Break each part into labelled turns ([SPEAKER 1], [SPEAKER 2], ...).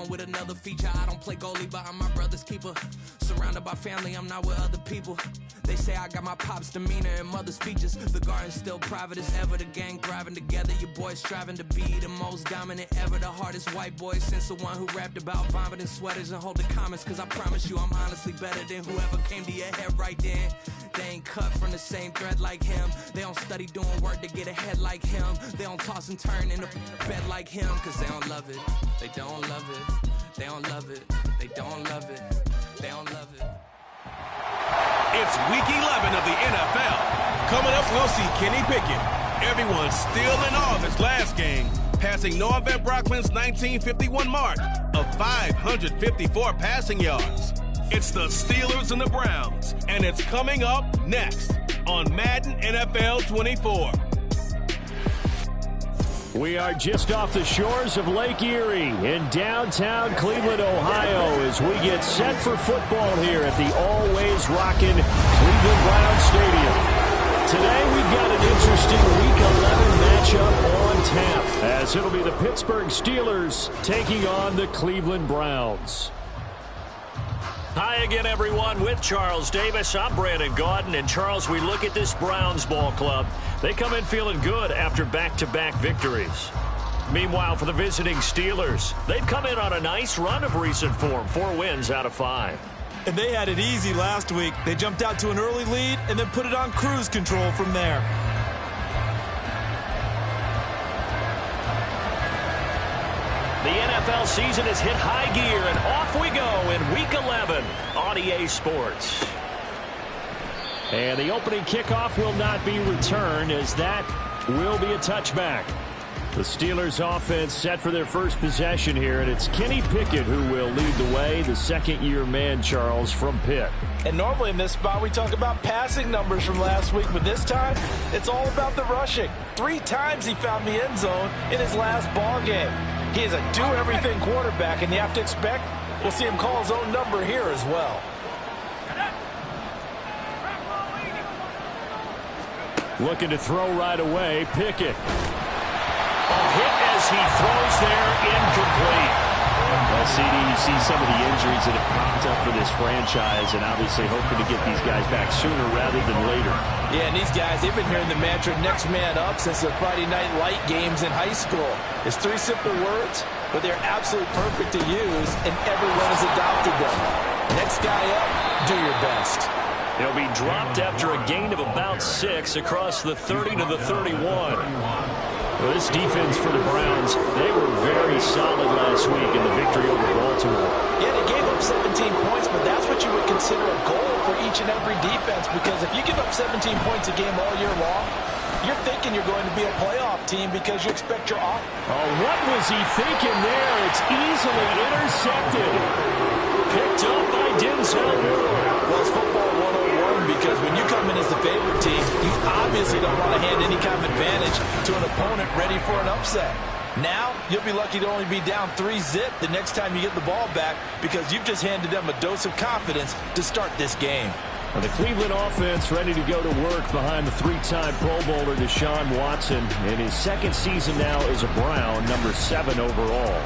[SPEAKER 1] on with another feature. I don't play goalie, but I'm my brother's keeper. Surrounded by family, I'm not with other people. They say I got my pop's demeanor and mother's features. The garden's still private as ever. The gang thriving together. Your boys striving to be the most dominant ever. The hardest white boy since the one who rapped about vomiting sweaters and holding comments. Cause I promise you I'm honestly better than whoever came to your head right then. They ain't cut from the same thread like him. They don't study doing work to get ahead like him. They don't toss and turn in the bed like him. Cause they don't love it. They don't love it. They don't love it. They don't love it. They don't love it.
[SPEAKER 2] It's week 11 of the NFL. Coming up, we'll see Kenny Pickett. Everyone's still in awe of his last game, passing Noah Van Brocklin's 1951 mark of 554 passing yards. It's the Steelers and the Browns, and it's coming up next on Madden NFL 24.
[SPEAKER 3] We are just off the shores of Lake Erie in downtown Cleveland, Ohio, as we get set for football here at the always rockin' Cleveland Browns Stadium. Today we've got an interesting Week 11 matchup on tap, as it'll be the Pittsburgh Steelers taking on the Cleveland Browns.
[SPEAKER 4] Hi again, everyone. With Charles Davis, I'm Brandon Gaudin. And, Charles, we look at this Browns ball club. They come in feeling good after back-to-back victories. Meanwhile, for the visiting Steelers, they've come in on a nice run of recent form, 4 wins out of 5.
[SPEAKER 5] And they had it easy last week. They jumped out to an early lead and then put it on cruise control from there.
[SPEAKER 4] The NFL season has hit high gear, and off we go in Week 11 on EA Sports.
[SPEAKER 3] And the opening kickoff will not be returned, as that will be a touchback. The Steelers offense set for their first possession here, and it's Kenny Pickett who will lead the way, the second-year man, Charles, from Pitt.
[SPEAKER 6] And normally in this spot we talk about passing numbers from last week, but this time it's all about the rushing. 3 times he found the end zone in his last ball game. He is a do-everything quarterback, and you have to expect we'll see him call his own number here as well.
[SPEAKER 3] Looking to throw right away, Pickett.
[SPEAKER 4] A hit as he throws there, incomplete.
[SPEAKER 3] Well, CD, you see some of the injuries that have popped up for this franchise, and obviously hoping to get these guys back sooner rather than later.
[SPEAKER 6] Yeah, and these guys, they've been hearing the mantra next man up since the Friday night light games in high school. It's 3 simple words, but they're absolutely perfect to use, and everyone has adopted them. Next guy up, do your best.
[SPEAKER 4] He'll be dropped after a gain of about 6 across the 30 to the 31.
[SPEAKER 3] Well, this defense for the Browns, they were very solid last week in the victory over Baltimore.
[SPEAKER 6] Yeah, they gave up 17 points, but that's what you would consider a goal for each and every defense, because if you give up 17 points a game all year long, you're thinking you're going to be a playoff team because you expect your off.
[SPEAKER 3] Oh, what was he thinking there? It's easily intercepted.
[SPEAKER 4] Picked up by Denzel Ward.
[SPEAKER 6] Well, it's football 101, because when you come in as the favorite team, you obviously don't want to hand any kind of advantage to an opponent ready for an upset. Now, you'll be lucky to only be down 3-zip the next time you get the ball back, because you've just handed them a dose of confidence to start this game.
[SPEAKER 3] Well, the Cleveland offense ready to go to work behind the 3-time Pro Bowler Deshaun Watson in his second season now as a Brown, number 7 overall.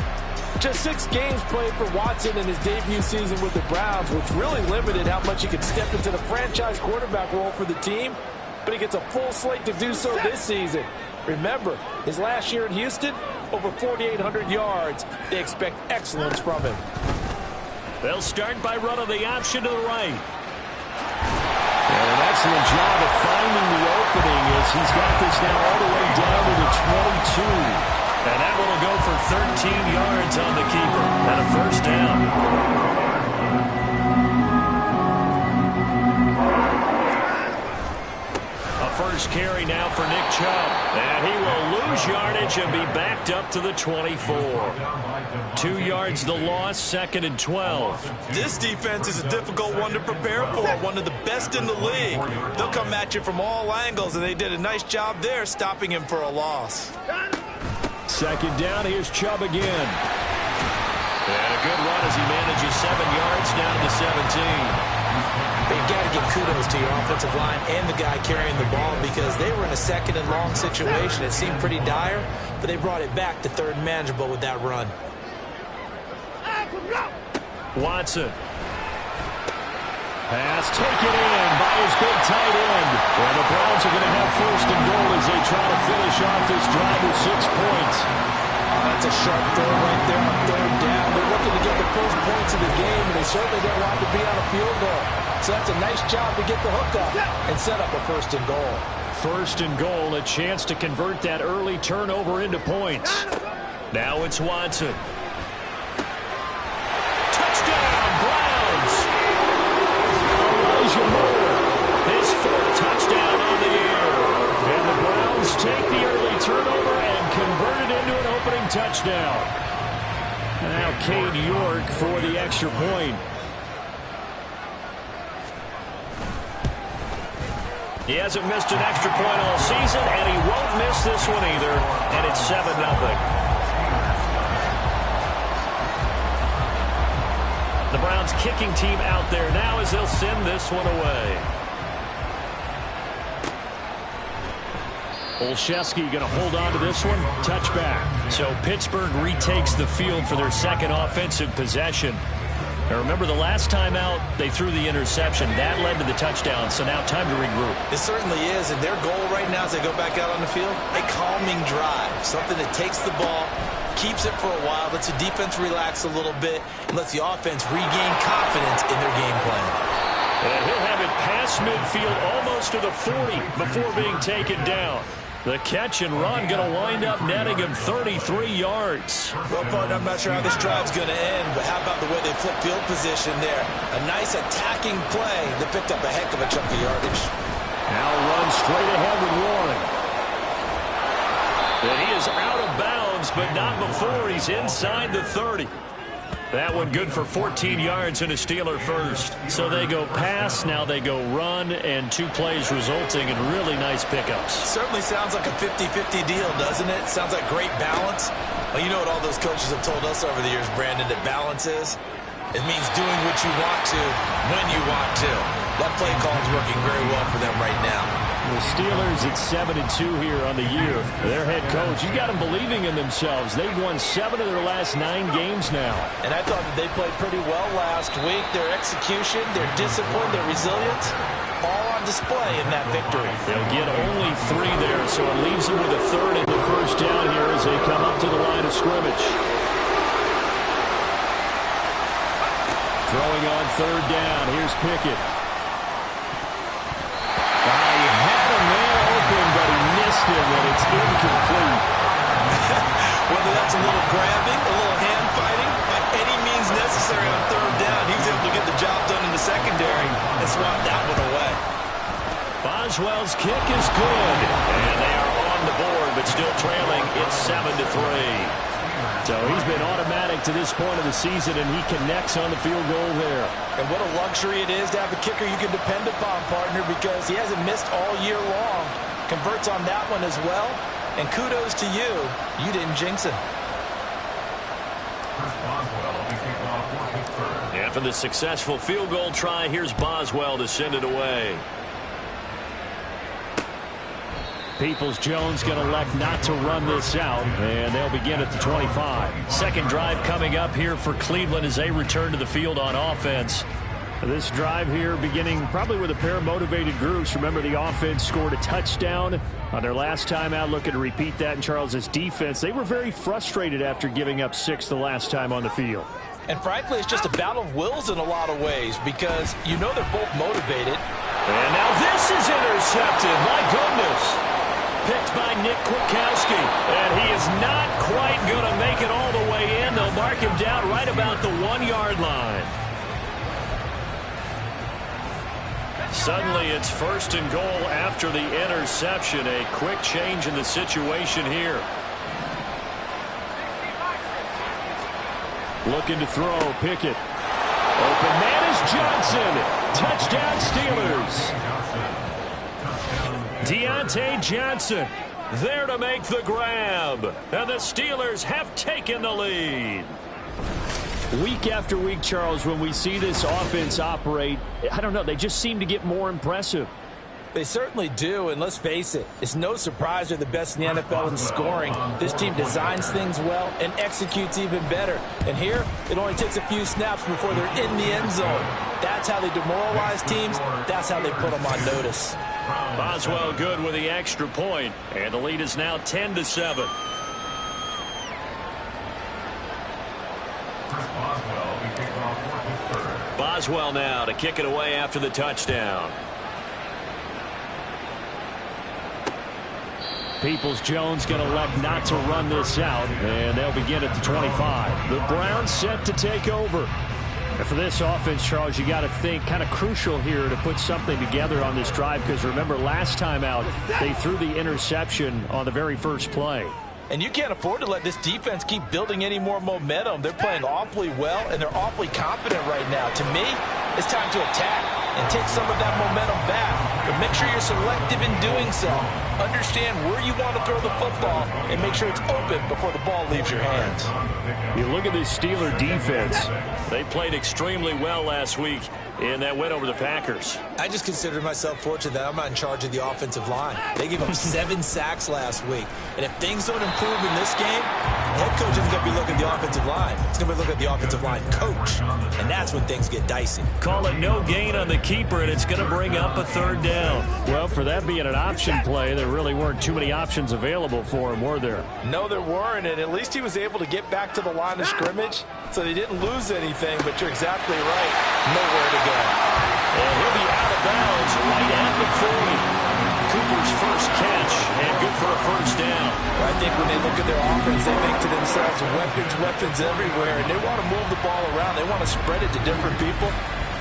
[SPEAKER 6] Just 6 games played for Watson in his debut season with the Browns, which really limited how much he could step into the franchise quarterback role for the team, but he gets a full slate to do so this season. Remember, his last year in Houston, over 4,800 yards. They expect excellence from him.
[SPEAKER 4] They'll start by running the option to the right.
[SPEAKER 3] And an excellent job of finding the opening as he's got this now all the way down to the 22.
[SPEAKER 4] And that one will go for 13 yards on the keeper and a first down. A first carry now for Nick Chubb. And he will lose yardage and be backed up to the 24. 2 yards the loss, 2nd and 12.
[SPEAKER 5] This defense is a difficult one to prepare for, one of the best in the league. They'll come at you from all angles, and they did a nice job there stopping him for a loss.
[SPEAKER 3] 2nd down, here's Chubb again.
[SPEAKER 4] And a good run as he manages 7 yards down to 17.
[SPEAKER 6] But you got to give kudos to your offensive line and the guy carrying the ball, because they were in a 2nd and long situation. It seemed pretty dire, but they brought it back to 3rd and manageable with that run.
[SPEAKER 4] Watson. Pass taken in by his big tight end. And the Browns are going to have first and goal as they try to finish off this drive with 6 points.
[SPEAKER 6] That's a sharp throw right there on third down. They're looking to get the first points of the game, and they certainly don't want to be on a field goal. So that's a nice job to get the hook up and set up a first and goal.
[SPEAKER 4] First and goal, a chance to convert that early turnover into points. Now it's Watson. Touchdown, Browns! Elijah Moore, his 4th touchdown on the year. And the Browns take the early turnover and convert it into an opening touchdown. Now Cade York for the extra point. He hasn't missed an extra point all season, and he won't miss this one either. And it's 7-0. The Browns kicking team out there now as they'll send this one away. Olszewski going to hold on to this one. Touchback. So Pittsburgh retakes the field for their second offensive possession. Now remember, the last time out, they threw the interception. That led to the touchdown, so now time to regroup.
[SPEAKER 5] It certainly is, and their goal right now as they go back out on the field, a calming drive, something that takes the ball, keeps it for a while, lets the defense relax a little bit, and lets the offense regain confidence in their game plan.
[SPEAKER 4] And he'll have it past midfield almost to the 40 before being taken down. The catch and run going to wind up netting him 33 yards.
[SPEAKER 5] Well, partner, I'm not sure how this drive's going to end, but how about the way they flip field position there? A nice attacking play that picked up a heck of a chunk of yardage.
[SPEAKER 4] Now runs straight ahead with Warren. And he is out of bounds, but not before he's inside the 30. That one good for 14 yards and a Steeler first. So they go pass, now they go run, and 2 plays resulting in really nice pickups.
[SPEAKER 5] Certainly sounds like a 50-50 deal, doesn't it? Sounds like great balance. Well, you know what all those coaches have told us over the years, Brandon, that balance is? It means doing what you want to, when you want to. That play call is working very well for them right now.
[SPEAKER 3] The Steelers at 7-2 here on the year. Their head coach, you got them believing in themselves. They've won 7 of their last 9 games now.
[SPEAKER 6] And I thought that they played pretty well last week. Their execution, their discipline, their resilience, all on display in that victory.
[SPEAKER 3] They'll get only 3 there, so it leaves them with a 3rd and the first down here as they come up to the line of scrimmage. Throwing on 3rd down, here's Pickett. Him, and it's incomplete.
[SPEAKER 5] Whether that's a little grabbing, a little hand fighting, by any means necessary on 3rd down, he was able to get the job done in the secondary and swat that one away.
[SPEAKER 4] Boswell's kick is good, and they are on the board, but still trailing. It's 7-3.
[SPEAKER 3] So he's been automatic to this point of the season, and he connects on the field goal there.
[SPEAKER 6] And what a luxury it is to have a kicker you can depend upon, partner, because he hasn't missed all year long. Converts on that one as well. And kudos to you. You didn't jinx him.
[SPEAKER 4] After the successful field goal try, here's Boswell to send it away.
[SPEAKER 3] Peoples-Jones going to elect not to run this out, and they'll begin at the 25.
[SPEAKER 4] Second drive coming up here for Cleveland as they return to the field on offense.
[SPEAKER 3] This drive here beginning probably with a pair of motivated groups. Remember, the offense scored a touchdown on their last time out. Looking to repeat that in Charles's defense. They were very frustrated after giving up 6 the last time on the field.
[SPEAKER 6] And frankly, it's just a battle of wills in a lot of ways because you know they're both motivated.
[SPEAKER 4] And now this is intercepted. My goodness. Picked by Nick Kwiatkowski. And he is not quite going to make it all the way in. They'll mark him down right about the 1-yard line. Suddenly it's 1st and goal after the interception. A quick change in the situation here.
[SPEAKER 3] Looking to throw, Pickett. Open man is Johnson. Touchdown Steelers.
[SPEAKER 4] Deontay Johnson there to make the grab. And the Steelers have taken the lead.
[SPEAKER 3] Week after week, Charles, when we see this offense operate, I don't know, they just seem to get more impressive.
[SPEAKER 6] They certainly do, and let's face it, it's no surprise they're the best in the NFL in scoring. This team designs things well and executes even better. And here, it only takes a few snaps before they're in the end zone. That's how they demoralize teams. That's how they put them on notice.
[SPEAKER 4] Boswell good with the extra point, and the lead is now 10-7. Boswell now to kick it away after the touchdown.
[SPEAKER 3] Peoples-Jones going to elect not to run this out, and they'll begin at the 25. The Browns set to take over. And for this offense, Charles, you got to think kind of crucial here to put something together on this drive, because remember last time out they threw the interception on the very first play.
[SPEAKER 6] And you can't afford to let this defense keep building any more momentum. They're playing awfully well, and they're awfully confident right now. To me, it's time to attack and take some of that momentum back. But make sure you're selective in doing so. Understand where you want to throw the football and make sure it's open before the ball leaves your hands.
[SPEAKER 3] You look at this Steeler defense.
[SPEAKER 4] They played extremely well last week in that win over the Packers.
[SPEAKER 5] I just consider myself fortunate that I'm not in charge of the offensive line. They gave up 7 sacks last week. And if things don't improve in this game, the head coach isn't going to be looking at the offensive line. He's going to be looking at the offensive line coach. And that's when things get dicey.
[SPEAKER 4] Call it no gain on the keeper, and it's going to bring up a third down.
[SPEAKER 3] Well, for that being an option play, there really weren't too many options available for him, were there?
[SPEAKER 6] No, there weren't, and at least he was able to get back to the line of scrimmage, so they didn't lose anything, but you're exactly right. Nowhere to go.
[SPEAKER 4] And he'll be out of bounds right at the 40. Cooper's first catch, and good for a first down.
[SPEAKER 6] I think when they look at their offense, they think to themselves, weapons everywhere, and they want to move the ball around. They want to spread it to different people,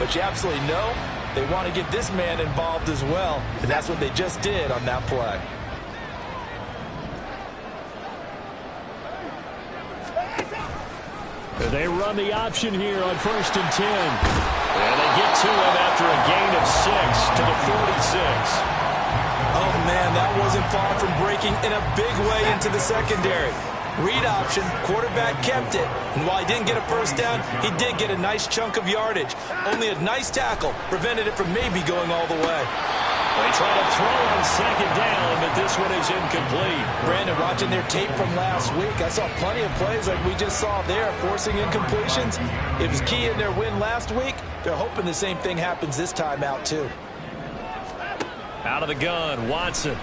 [SPEAKER 6] but you absolutely know they want to get this man involved as well, and that's what they just did on that play.
[SPEAKER 3] They run the option here on 1st and 10.
[SPEAKER 4] And they get to him after a gain of 6 to the 46.
[SPEAKER 5] Oh, man, that wasn't far from breaking in a big way into the secondary. Read option, quarterback kept it. And while he didn't get a first down, he did get a nice chunk of yardage. Only a nice tackle prevented it from maybe going all the way.
[SPEAKER 4] They try to throw on 2nd down, but this one is incomplete.
[SPEAKER 6] Brandon, watching their tape from last week, I saw plenty of plays like we just saw there, forcing incompletions. It was key in their win last week. They're hoping the same thing happens this time out, too.
[SPEAKER 4] Out of the gun, Watson.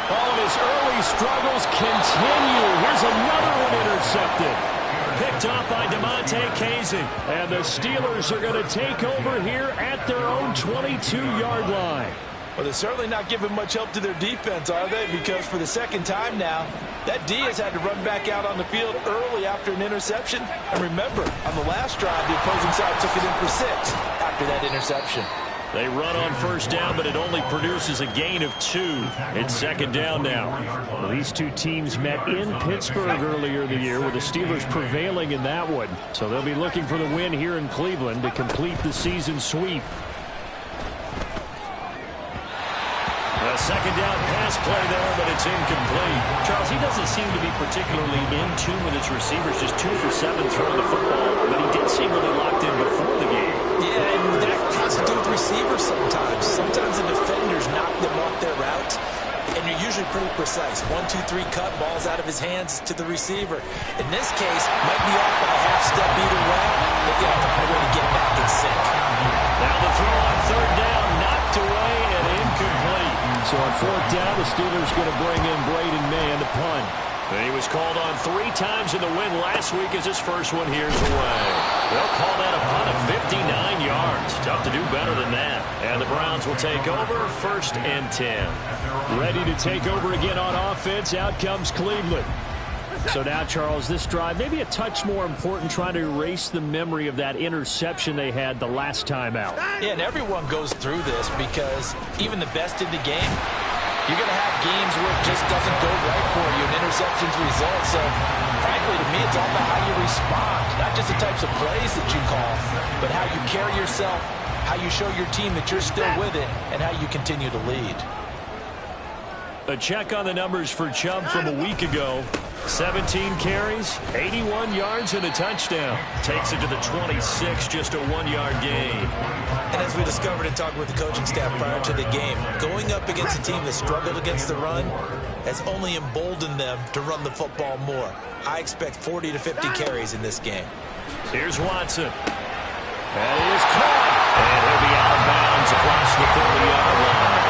[SPEAKER 3] All of his early struggles continue. Here's another one intercepted.
[SPEAKER 4] Picked off by Damontae Kazee.
[SPEAKER 3] And the Steelers are going to take over here at their own 22-yard line.
[SPEAKER 6] Well, they're certainly not giving much help to their defense, are they? Because for the second time now, that D has had to run back out on the field early after an interception. And remember, on the last drive, the opposing side took it in for 6 after that interception.
[SPEAKER 4] They run on 1st down, but it only produces a gain of 2. It's 2nd down now.
[SPEAKER 3] Well, these two teams met in Pittsburgh earlier in the year, with the Steelers prevailing in that one. So they'll be looking for the win here in Cleveland to complete the season sweep.
[SPEAKER 4] A 2nd down pass play there, but it's incomplete.
[SPEAKER 7] Charles, he doesn't seem to be particularly in tune with his receivers, just 2 for 7 throwing the football, but he did seem really locked in before the game.
[SPEAKER 5] Yeah, and that has to do with receivers sometimes. Sometimes the defenders knock them off their route, and you're usually pretty precise. 1, 2, 3 cut, ball's out of his hands to the receiver. In this case, might be off by a half step either way, but you have to find a way to get back in sync.
[SPEAKER 4] Now the throw on 3rd down, knocked away and incomplete.
[SPEAKER 3] So on 4th down, the Steelers going to bring in Braden Mann to punt.
[SPEAKER 4] And he was called on 3 times in the win last week as his first one here's away. They'll call that a punt of 59 yards. Tough to do better than that. And the Browns will take over 1st and 10.
[SPEAKER 3] Ready to take over again on offense. Out comes Cleveland. So now, Charles, this drive maybe a touch more important, trying to erase the memory of that interception they had the last time out.
[SPEAKER 6] Yeah, and everyone goes through this because even the best in the game, you're going to have games where it just doesn't go right for you, and interceptions result. So, frankly, to me, it's all about how you respond, not just the types of plays that you call, but how you carry yourself, how you show your team that you're still with it, and how you continue to lead.
[SPEAKER 3] A check on the numbers for Chubb from a week ago.
[SPEAKER 4] 17 carries, 81 yards, and a touchdown. Takes it to the 26, just a 1-yard gain.
[SPEAKER 5] And as we discovered in talking with the coaching staff prior to the game, going up against a team that struggled against the run has only emboldened them to run the football more. I expect 40 to 50 carries in this game.
[SPEAKER 4] Here's Watson. That is caught. And he'll be out of bounds across the 30-yard line.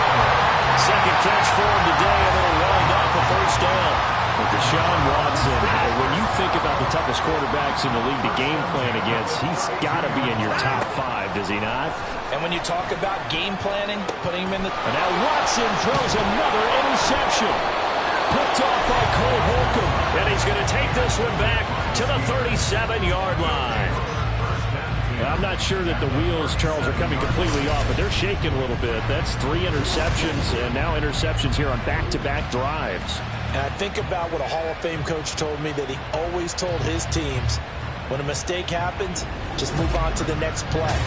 [SPEAKER 4] Second catch for him today, and they'll wind up a first down.
[SPEAKER 3] With Deshaun Watson, when you think about the toughest quarterbacks in the league to game plan against, he's got to be in your top 5, does he not?
[SPEAKER 6] And when you talk about game planning, putting him in the...
[SPEAKER 3] And now Watson throws another interception. Picked off by Cole Holcomb.
[SPEAKER 4] And he's going to take this one back to the 37-yard line.
[SPEAKER 3] I'm not sure that the wheels, Charles, are coming completely off, but they're shaking a little bit. That's 3 interceptions, and now interceptions here on back-to-back drives.
[SPEAKER 6] And I think about what a Hall of Fame coach told me, that he always told his teams, when a mistake happens, just move on to the next play.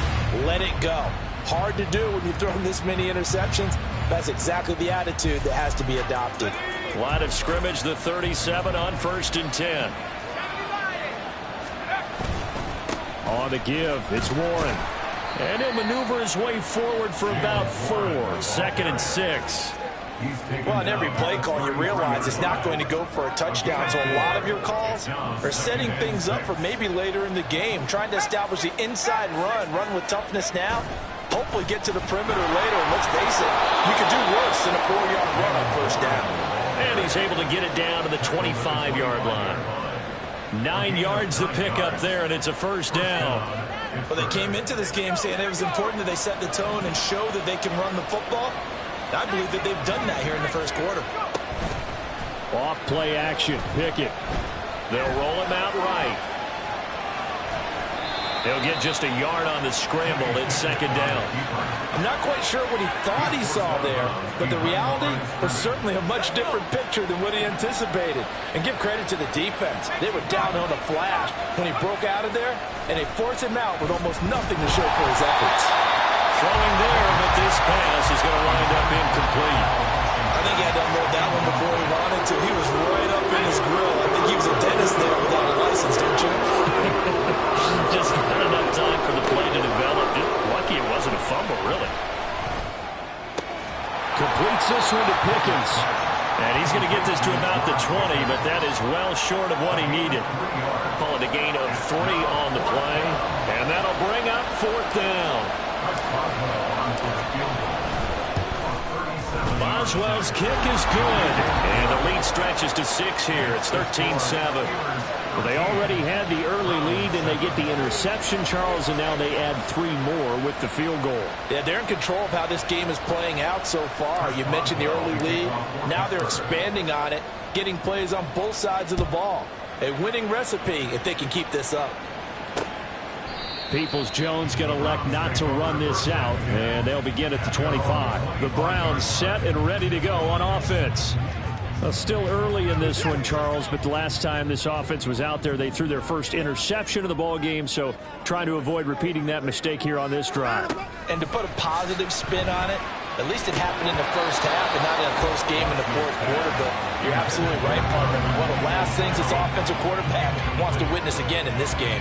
[SPEAKER 6] Let it go. Hard to do when you've thrown this many interceptions. That's exactly the attitude that has to be adopted.
[SPEAKER 4] Line of scrimmage, the 37 on 1st and 10.
[SPEAKER 3] On the give, it's Warren.
[SPEAKER 4] And he'll maneuver his way forward for about 4. 2nd and 6.
[SPEAKER 6] Well, in every play call, you realize it's not going to go for a touchdown. So a lot of your calls are setting things up for maybe later in the game, trying to establish the inside run with toughness now, hopefully get to the perimeter later. And let's face it, you could do worse than a 4-yard run on 1st down.
[SPEAKER 4] And he's able to get it down to the 25-yard line. 9 yards to pick up there, and it's a 1st down.
[SPEAKER 5] Well, they came into this game saying it was important that they set the tone and show that they can run the football. I believe that they've done that here in the 1st quarter.
[SPEAKER 3] Off play action, Pickett.
[SPEAKER 4] They'll roll him out right. They'll get just a yard on the scramble. It's 2nd down.
[SPEAKER 6] I'm not quite sure what he thought he saw there, but the reality was certainly a much different picture than what he anticipated. And give credit to the defense. They were down on a flash when he broke out of there, and they forced him out with almost nothing to show for his efforts.
[SPEAKER 4] Throwing there, but this pass is going to wind up incomplete.
[SPEAKER 5] I think he had to unload that one before he wanted to. He was right up in his grill. I think he was a dentist there without a license, don't you?
[SPEAKER 4] Just not enough time for the play to develop. Just lucky it wasn't a fumble, really.
[SPEAKER 3] Completes this one to Pickens.
[SPEAKER 4] And he's going to get this to about the 20, but that is well short of what he needed. Call it a gain of 3 on the play. And that'll bring up 4th down. Boswell's kick is good. And the lead stretches to 6 here. It's 13-7.
[SPEAKER 3] Well, they already had the early lead, and they get the interception, Charles, and now they add 3 more with the field goal.
[SPEAKER 6] Yeah, they're in control of how this game is playing out so far. You mentioned the early lead. Now they're expanding on it, getting plays on both sides of the ball. A winning recipe if they can keep this up.
[SPEAKER 3] Peoples-Jones going to elect not to run this out, and they'll begin at the 25. The Browns set and ready to go on offense. Well, still early in this one, Charles, but the last time this offense was out there, they threw their first interception of the ball game, so trying to avoid repeating that mistake here on this drive.
[SPEAKER 6] And to put a positive spin on it, at least it happened in the 1st half and not in a close game in the 4th quarter, but you're absolutely right, partner. One of the last things this offensive quarterback wants to witness again in this game.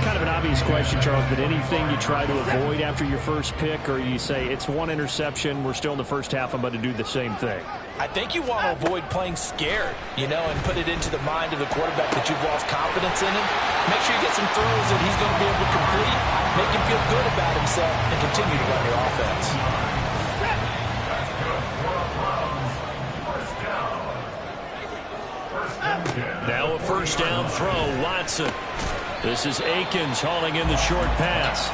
[SPEAKER 3] Kind of an obvious question, Charles, but anything you try to avoid after your first pick, or you say it's 1 interception, we're still in the 1st half, I'm about to do the same thing?
[SPEAKER 6] I think you want to avoid playing scared, and put it into the mind of the quarterback that you've lost confidence in him. Make sure you get some throws that he's going to be able to complete, make him feel good about himself, and continue to run your offense.
[SPEAKER 4] Now a 1st down throw, Watson. This is Akins hauling in the short pass.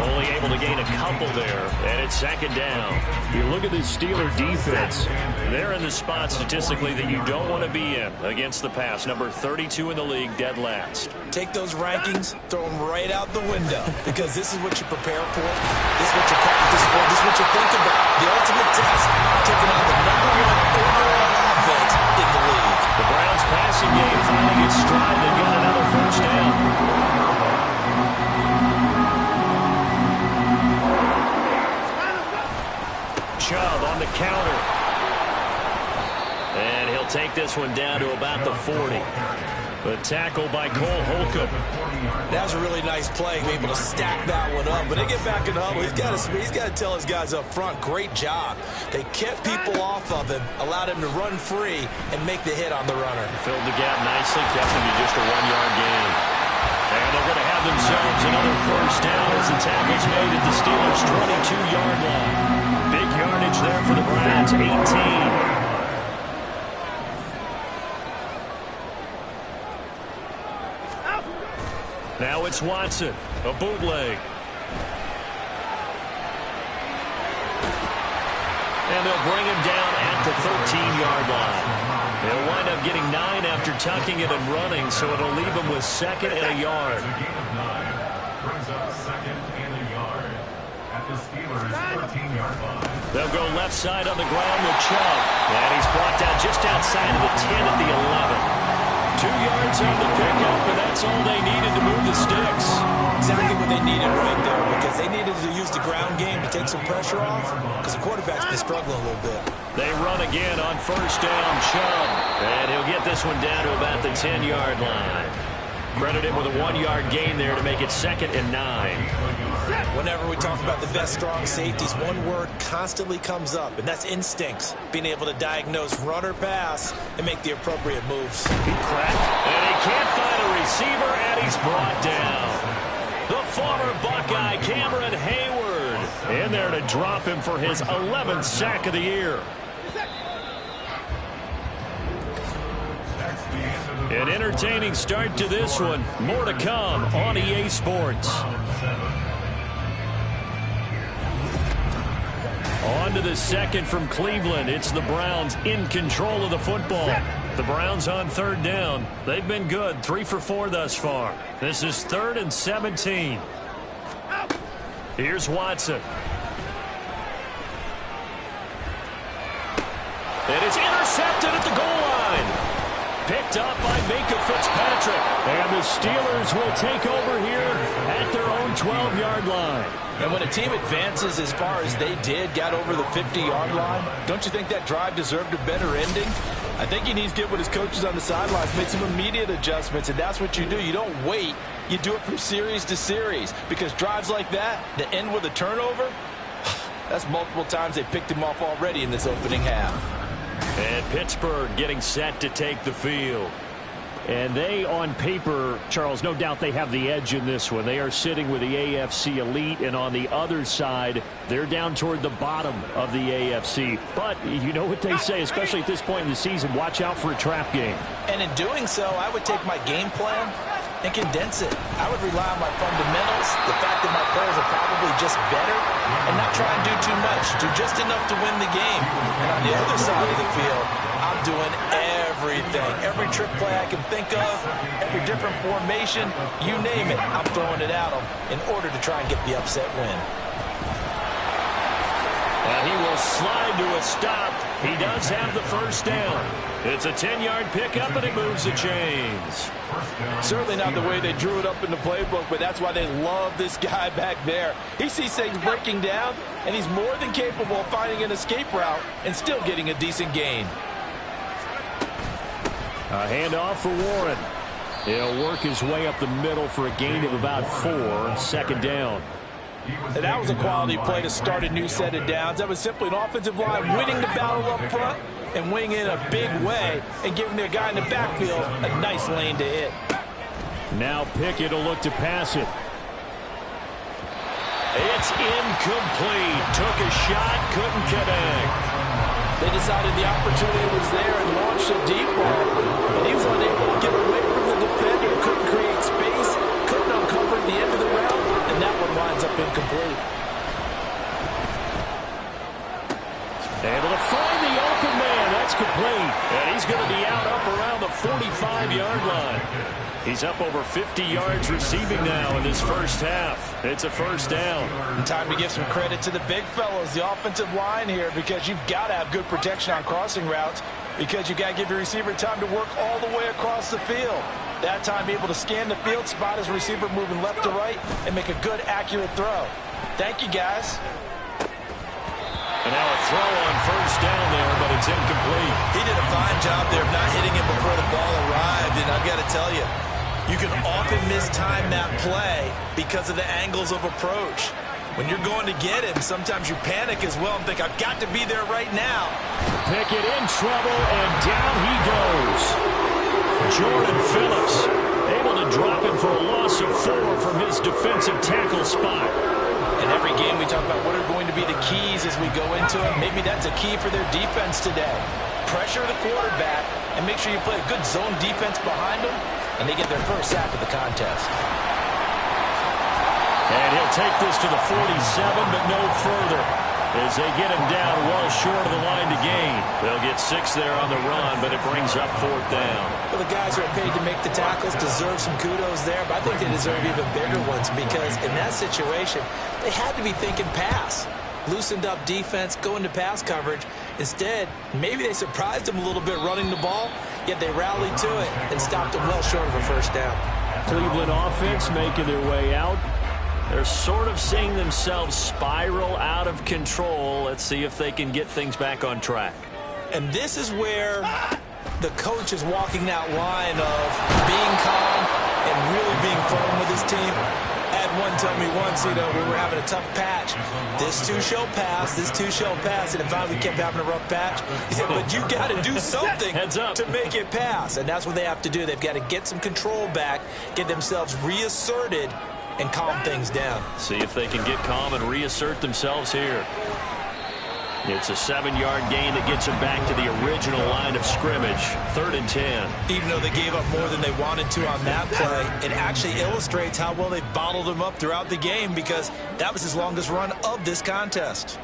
[SPEAKER 4] Only able to gain a couple there, and it's 2nd down.
[SPEAKER 3] You look at this Steeler defense.
[SPEAKER 4] They're in the spot statistically that you don't want to be in against the pass. Number 32 in the league, dead last.
[SPEAKER 5] Take those rankings, throw them right out the window, because this is what you prepare for. This is what you practice for. This is what you think about. The ultimate test, taking on the #1 overall offense in the league.
[SPEAKER 4] The Browns passing game finding its stride. They've got another 1st down. Chubb on the counter. And he'll They'll take this one down to about the 40. The tackle by Cole Holcomb.
[SPEAKER 5] That was a really nice play, able to stack that one up. When they get back in the huddle, he's got to tell his guys up front, great job. They kept people off of him, allowed him to run free, and make the hit on the runner.
[SPEAKER 4] Filled the gap nicely, kept him to just a 1-yard gain. And they're going to have themselves another first down as the tackle's made at the Steelers' 22-yard line. Big yardage there for the Browns, 18. Now it's Watson, a bootleg. And they'll bring him down at the 13-yard line. They'll wind up getting 9 after tucking it and running, so it'll leave him with 2nd and a yard. They'll go left side on the ground with Chubb. And he's brought down just outside of the 10 at the 11. 2 yards on the pickup, and that's all they needed to move the sticks.
[SPEAKER 5] Exactly what they needed right there, because they needed to use the ground game to take some pressure off, because the quarterback's been struggling a little bit.
[SPEAKER 4] They run again on first down, Chubb. And he'll get this one down to about the 10-yard line. Credit him with a 1-yard gain there to make it 2nd and 9.
[SPEAKER 5] Whenever we talk about the best strong safeties, one word constantly comes up, and that's instincts. Being able to diagnose run or pass and make the appropriate moves.
[SPEAKER 4] He cracked, and he can't find a receiver, and he's brought down. The former Buckeye, Cameron Hayward, in there to drop him for his 11th sack of the year. An entertaining start to this one. More to come on EA Sports. On to the second from Cleveland. It's the Browns in control of the football. The Browns on 3rd down. They've been good, 3 for 4 thus far. This is 3rd and 17. Here's Watson. And it's intercepted at the goal line. Picked up by Minkah Fitzpatrick. And the Steelers will take over here at their own 12-yard line.
[SPEAKER 6] And when a team advances as far as they did, got over the 50-yard line, don't you think that drive deserved a better ending? I think he needs to get with his coaches on the sidelines, make some immediate adjustments, and that's what you do. You don't wait. You do it from series to series, because drives like that end with a turnover, that's multiple times they picked him off already in this opening half.
[SPEAKER 4] And Pittsburgh getting set to take the field.
[SPEAKER 3] And they, on paper, Charles, no doubt they have the edge in this one. They are sitting with the AFC elite, and on the other side, they're down toward the bottom of the AFC. But you know what they say, especially at this point in the season, watch out for a trap game.
[SPEAKER 5] And in doing so, I would take my game plan and condense it. I would rely on my fundamentals, the fact that my players are probably just better, and not try and do too much, do just enough to win the game. And on the other side of the field, I'm doing everything. Every trick play I can think of, every different formation, you name it, I'm throwing it at them in order to try and get the upset win.
[SPEAKER 4] And he will slide to a stop. He does have the first down. It's a 10-yard pickup, and it moves the chains.
[SPEAKER 6] Certainly not the way they drew it up in the playbook, but that's why they love this guy back there. He sees things breaking down, and he's more than capable of finding an escape route and still getting a decent gain.
[SPEAKER 3] A handoff for Warren. He'll work his way up the middle for a gain of about 4, 2nd down.
[SPEAKER 6] And that was a quality play to start a new set of downs. That was simply an offensive line winning the battle up front and winning in a big way and giving their guy in the backfield a nice lane to hit.
[SPEAKER 3] Now Pickett will look to pass it.
[SPEAKER 4] It's incomplete. Took a shot, couldn't connect.
[SPEAKER 6] They decided the opportunity was there and launched a deep ball. And he was unable to get away from the defender, couldn't create space, couldn't uncover at the end of the route, and that one winds up incomplete.
[SPEAKER 4] Able to find the open man. That's complete. And he's going to be out up around the 45-yard line. He's up over 50 yards receiving now in this first half. It's a first down.
[SPEAKER 6] And time to give some credit to the big fellas, the offensive line here, because you've got to have good protection on crossing routes, because you've got to give your receiver time to work all the way across the field. That time be able to scan the field, spot his receiver moving left to right, and make a good, accurate throw. Thank you, guys.
[SPEAKER 4] And now a throw on first down there, but it's incomplete.
[SPEAKER 5] He did a fine job there of not hitting him before the ball arrived, and I've got to tell you, you can often mistime that play because of the angles of approach. When you're going to get him, sometimes you panic as well and think, I've got to be there right now.
[SPEAKER 3] Pickett in trouble, and down he goes. Jordan Phillips able to drop him for a loss of 4 from his defensive tackle spot.
[SPEAKER 6] In every game we talk about what are going to be the keys as we go into it. Maybe that's a key for their defense today. Pressure the quarterback and make sure you play a good zone defense behind them, and they get their first sack of the contest.
[SPEAKER 3] And he'll take this to the 47, but no further, as they get him down well short of the line to gain.
[SPEAKER 4] They'll get 6 there on the run, but it brings up 4th down.
[SPEAKER 6] Well, the guys who are paid to make the tackles deserve some kudos there, but I think they deserve even bigger ones because in that situation, they had to be thinking pass. Loosened up defense, going to pass coverage. Instead, maybe they surprised them a little bit running the ball, yet they rallied to it and stopped them well short of a first down.
[SPEAKER 3] Cleveland offense making their way out.
[SPEAKER 4] They're sort of seeing themselves spiral out of control. Let's see if they can get things back on track.
[SPEAKER 6] And this is where the coach is walking that line of being calm and really being firm with his team. I had one tell me once, we were having a tough patch. This too shall pass, this too shall pass. And finally we kept having a rough patch. He said, but you got to do something to make it pass. And that's what they have to do. They've got to get some control back, get themselves reasserted, and calm things down.
[SPEAKER 4] See if they can get calm and reassert themselves here. It's a 7-yard gain that gets them back to the original line of scrimmage. 3rd and 10.
[SPEAKER 5] Even though they gave up more than they wanted to on that play, it actually illustrates how well they bottled him up throughout the game because that was his longest run of this contest.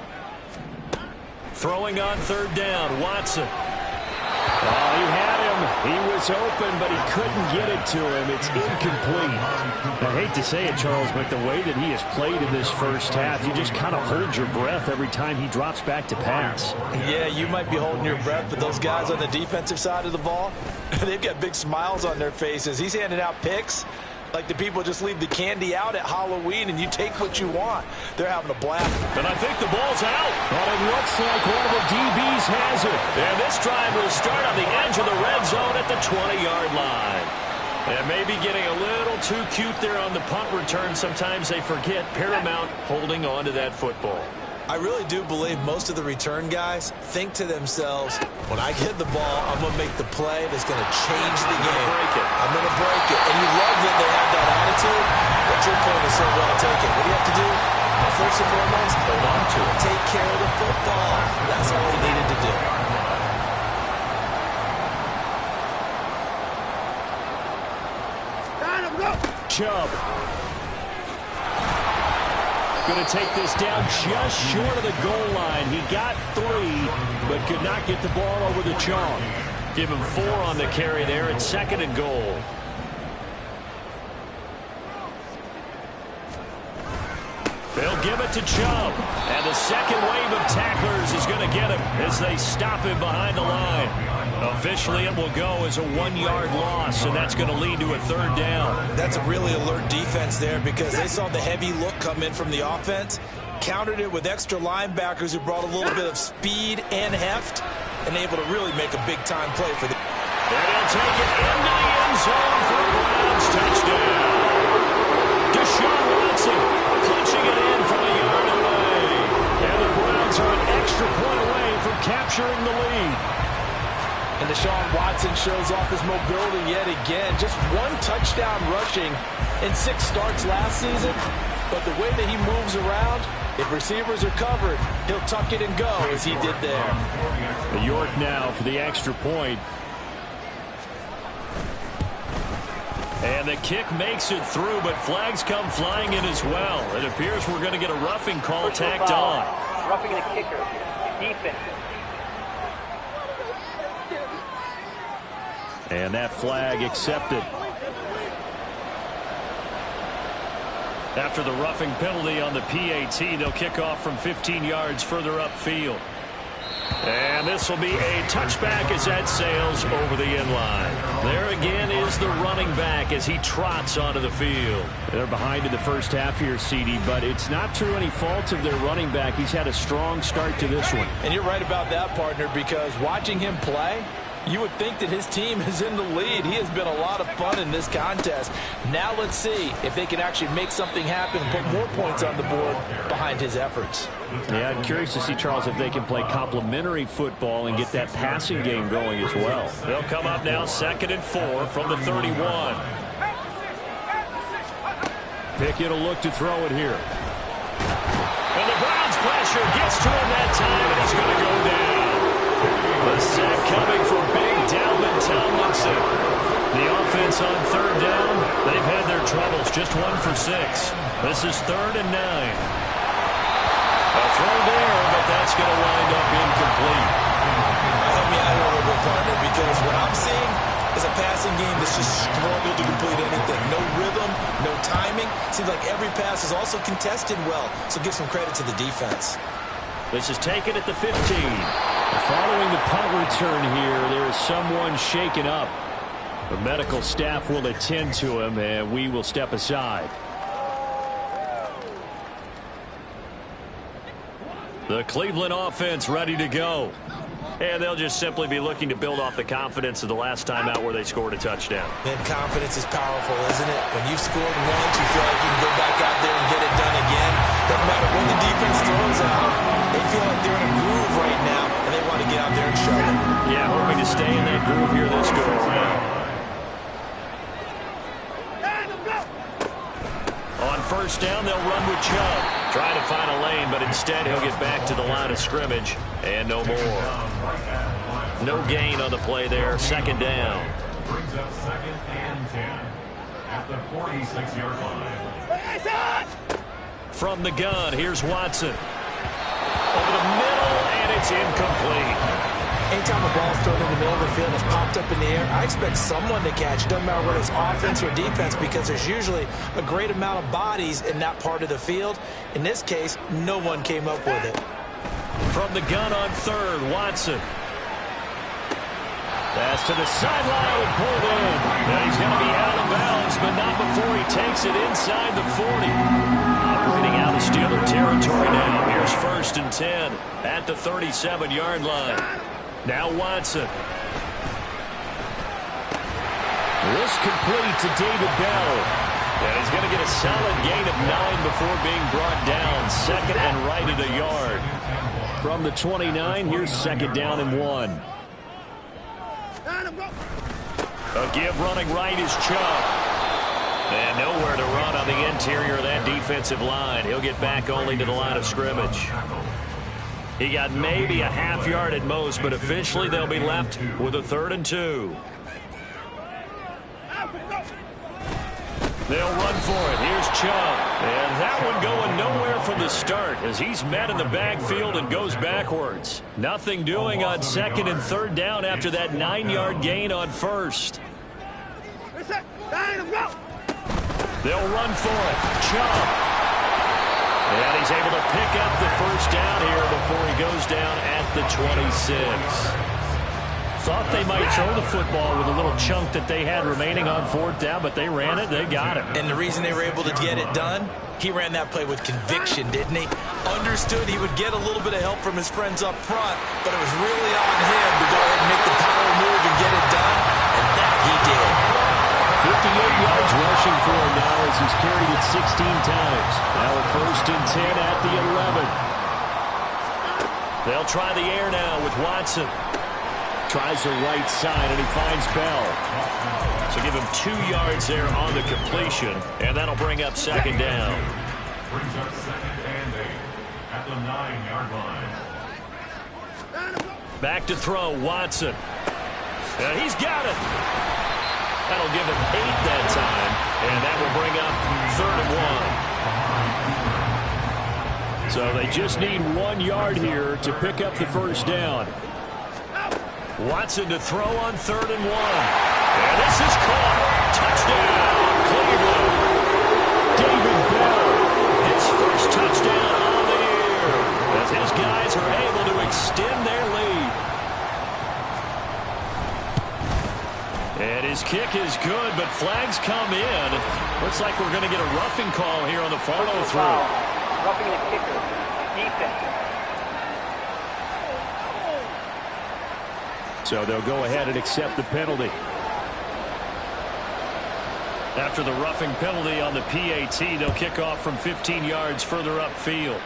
[SPEAKER 4] Throwing on 3rd down, Watson.
[SPEAKER 3] Oh, he had him. He was open, but he couldn't get it to him. It's incomplete. I hate to say it, Charles, but the way that he has played in this first half, you just kind of hold your breath every time he drops back to pass.
[SPEAKER 6] Yeah, you might be holding your breath, but those guys on the defensive side of the ball, they've got big smiles on their faces. He's handing out picks like the people just leave the candy out at Halloween and you take what you want. They're having a blast.
[SPEAKER 4] And I think the ball's out.
[SPEAKER 3] But it looks like one of the DBs has it.
[SPEAKER 4] And this drive will start on the edge of the red zone at the 20-yard line. And maybe getting a little too cute there on the punt return. Sometimes they forget Paramount holding on to that football.
[SPEAKER 5] I really do believe most of the return guys think to themselves, when I get the ball, I'm going to make the play that's going to change the game. I'm going to break it. And you love that they have that attitude, but your point is so well taken. What do you have to do? First and foremost, hold on to it. Take care of the football. That's all he needed to do.
[SPEAKER 3] Chubb. Going to take this down just short of the goal line. He got 3, but could not get the ball over the chalk.
[SPEAKER 4] Give him 4 on the carry there. It's 2nd and goal. They'll give it to Chubb. And the second wave of tacklers is going to get him as they stop him behind the line. Officially, it will go as a 1-yard loss, and that's going to lead to a 3rd down.
[SPEAKER 5] That's a really alert defense there because they saw the heavy look come in from the offense, countered it with extra linebackers who brought a little bit of speed and heft, and able to really make a big-time play for them.
[SPEAKER 4] And he'll take it into the end zone for a Browns touchdown. Deshaun Watson punching it in from a yard away. And the Browns are an extra point away from capturing the lead.
[SPEAKER 6] And Deshaun Watson shows off his mobility yet again. Just 1 touchdown rushing in 6 starts last season. But the way that he moves around, if receivers are covered, he'll tuck it and go as he did there.
[SPEAKER 3] York now for the extra point.
[SPEAKER 4] And the kick makes it through, but flags come flying in as well. It appears we're going to get a roughing call tacked on.
[SPEAKER 8] Roughing the kicker. Defense.
[SPEAKER 3] And that flag accepted.
[SPEAKER 4] After the roughing penalty on the PAT, they'll kick off from 15 yards further upfield. And this will be a touchback as that sails over the end line. There again is the running back as he trots onto the field.
[SPEAKER 3] They're behind in the first half here, CD, but it's not through any fault of their running back. He's had a strong start to this one.
[SPEAKER 6] And you're right about that, partner, because watching him play, you would think that his team is in the lead. He has been a lot of fun in this contest. Now let's see if they can actually make something happen and put more points on the board behind his efforts.
[SPEAKER 3] Yeah, I'm curious to see, Charles, if they can play complementary football and get that passing game going as well.
[SPEAKER 4] They'll come up now 2nd and 4 from the 31.
[SPEAKER 3] Pickett will look to throw it here.
[SPEAKER 4] And the Browns pressure gets to him that time, and he's going to go down. The sack coming from Big Dalvin Tomlinson. The offense on 3rd down, they've had their troubles, just 1 for 6. This is 3rd and 9. A throw there, but that's going to wind up incomplete.
[SPEAKER 5] Help me out here a little bit, partner, because what I'm seeing is a passing game that's just struggled to complete anything. No rhythm, no timing. Seems like every pass is also contested well, so give some credit to the defense.
[SPEAKER 4] This is taken at the 15.
[SPEAKER 3] Following the punt return here, there is someone shaken up. The medical staff will attend to him, and we will step aside.
[SPEAKER 4] The Cleveland offense ready to go. And they'll just simply be looking to build off the confidence of the last time out where they scored a touchdown.
[SPEAKER 5] Man, confidence is powerful, isn't it? When you've scored once, you feel like you can go back out there and get it done again. Doesn't matter when the defense throws out. They feel like they're in a groove right now, and they want to get out there and show it.
[SPEAKER 4] Yeah, hoping to stay in that groove here this go around. On 1st down, they'll run with Chubb. Trying to find a lane, but instead he'll get back to the line of scrimmage, and no more. No gain on the play there. 2nd down.
[SPEAKER 9] Brings up 2nd and 10 at the 46-yard line.
[SPEAKER 4] From the gun, here's Watson. Over the middle, and it's incomplete.
[SPEAKER 5] Anytime a ball's thrown in the middle of the field and it's popped up in the air, I expect someone to catch. It doesn't matter whether it's offense or defense, because there's usually a great amount of bodies in that part of the field. In this case, no one came up with it.
[SPEAKER 4] From the gun on 3rd, Watson. Pass to the sideline and pulled in. Now he's going to be out of bounds, but not before he takes it inside the 40. Operating out of Steeler territory now. Here's 1st and 10 at the 37-yard line. Now Watson.
[SPEAKER 3] This complete to David Bell.
[SPEAKER 4] And he's going to get a solid gain of 9 before being brought down. 2nd and right at a yard.
[SPEAKER 3] From the 29, here's 2nd down and 1.
[SPEAKER 4] A give running right is Chubb. And nowhere to run on the interior of that defensive line. He'll get back only to the line of scrimmage. He got maybe a half yard at most, but officially they'll be left with a 3rd and 2. They'll run for it. Here's Chubb. And that one going nowhere from the start as he's met in the backfield and goes backwards. Nothing doing on 2nd and 3rd down after that 9-yard gain on 1st. They'll run for it. Chubb. And he's able to pick up the 1st down here before he goes down at the 26. Thought they might throw the football with a little chunk that they had remaining on 4th down, but they ran it. They got it.
[SPEAKER 5] And the reason they were able to get it done, he ran that play with conviction, didn't he? Understood he would get a little bit of help from his friends up front, but it was really on him to go ahead and make the power move and get it done, and that he did.
[SPEAKER 3] 58 yards rushing for him now as he's carried it 16 times. Now a 1st and 10 at the 11.
[SPEAKER 4] They'll try the air now with Watson.
[SPEAKER 3] Tries the right side, and he finds Bell.
[SPEAKER 4] So give him 2 yards there on the completion, and that'll bring up 2nd down.
[SPEAKER 9] Brings up 2nd and 8 at the 9-yard line.
[SPEAKER 4] Back to throw, Watson. And he's got it. That'll give him 8 that time, and that will bring up 3rd and 1.
[SPEAKER 3] So they just need 1 yard here to pick up the 1st down.
[SPEAKER 4] Watson to throw on 3rd and 1. And this is caught. Touchdown, Cleveland.
[SPEAKER 3] David Bell.
[SPEAKER 4] His 1st touchdown on the year. As his guys are able to extend their lead. but flags come in. Looks like we're going to get a roughing call here on the follow-through.
[SPEAKER 8] Roughing the kicker. Defense.
[SPEAKER 3] So they'll go ahead and accept the penalty.
[SPEAKER 4] After the roughing penalty on the PAT, they'll kick off from 15 yards further upfield.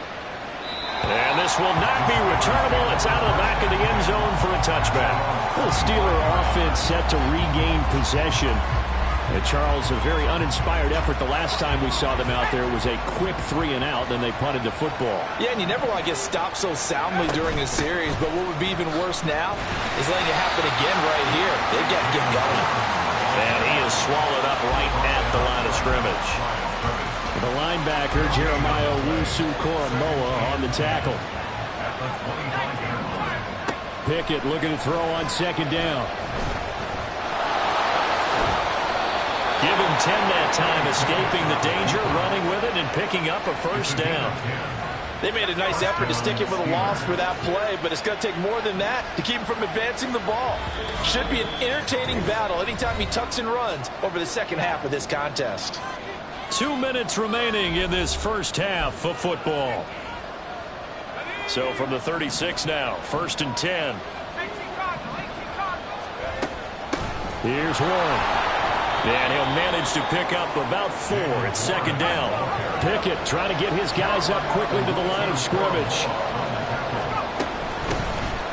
[SPEAKER 4] And this will not be returnable. It's out of the back of the end zone for a touchback.
[SPEAKER 3] Well, Steeler offense set to regain possession. And Charles, a very uninspired effort. The last time we saw them out there was a quick 3-and-out, then they punted the football.
[SPEAKER 6] Yeah, and you never want to get stopped so soundly during a series, but what would be even worse now is letting it happen again right here. They've got to get going.
[SPEAKER 4] And he is swallowed up right at the line of scrimmage.
[SPEAKER 3] The linebacker, Jeremiah Owusu-Koramoah, on the tackle. Pickett looking to throw on second down.
[SPEAKER 4] Give him 10 that time, escaping the danger, running with it, and picking up a first down.
[SPEAKER 6] They made a nice effort to stick him with a loss for that play, but it's going to take more than that to keep him from advancing the ball. Should be an entertaining battle anytime he tucks and runs over the second half of this contest.
[SPEAKER 4] 2 minutes remaining in this first half of football. So from the 36 now, 1st and 10.
[SPEAKER 3] Here's Warren.
[SPEAKER 4] And he'll manage to pick up about 4 at second down.
[SPEAKER 3] Pickett trying to get his guys up quickly to the line of scrimmage.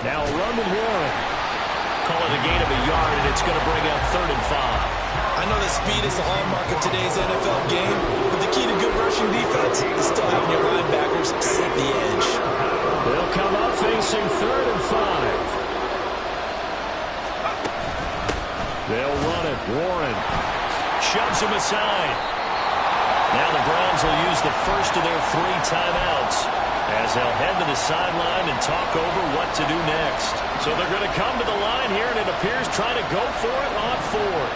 [SPEAKER 3] Now a run with Warren.
[SPEAKER 4] Call it a gain of a yard, and it's going to bring up 3rd and 5.
[SPEAKER 5] I know that speed is the hallmark of today's NFL game, but the key to good rushing defense is still having your linebackers set the edge.
[SPEAKER 3] They'll come up facing 3rd and 5. They'll run it. Warren
[SPEAKER 4] shoves him aside. Now the Browns will use the first of their 3 timeouts as they'll head to the sideline and talk over what to do next. So they're going to come to the line here, and it appears trying to go for it on 4th.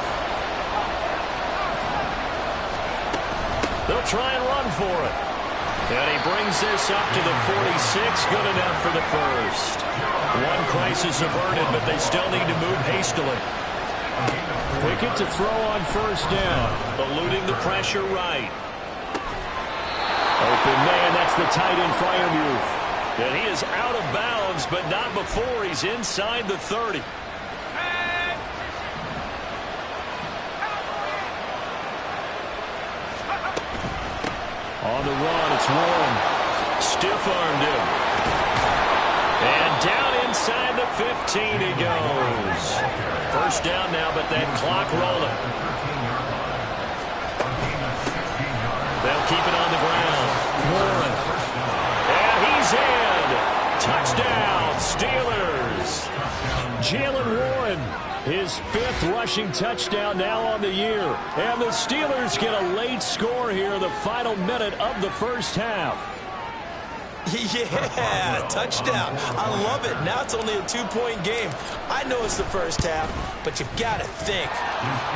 [SPEAKER 4] They'll try and run for it. And he brings this up to the 46. Good enough for the first. One crisis averted, but they still need to move hastily.
[SPEAKER 3] Pickett to throw on first down.
[SPEAKER 4] Eluding the pressure right.
[SPEAKER 3] Open man, that's the tight end Freiermuth.
[SPEAKER 4] And he is out of bounds, but not before he's inside the 30.
[SPEAKER 3] On the run, it's Warren.
[SPEAKER 4] Stiff-armed him. And down inside the 15 he goes. First down now, but that clock rolling. They'll keep it on the ground.
[SPEAKER 3] Warren.
[SPEAKER 4] And he's in. Touchdown, Steelers.
[SPEAKER 3] Jaylen Warren, his 5th rushing touchdown now on the year. And the Steelers get a late score here in the final minute of the first half.
[SPEAKER 5] Yeah, touchdown. I love it. Now it's only a 2-point game. I know it's the first half, but you've got to think.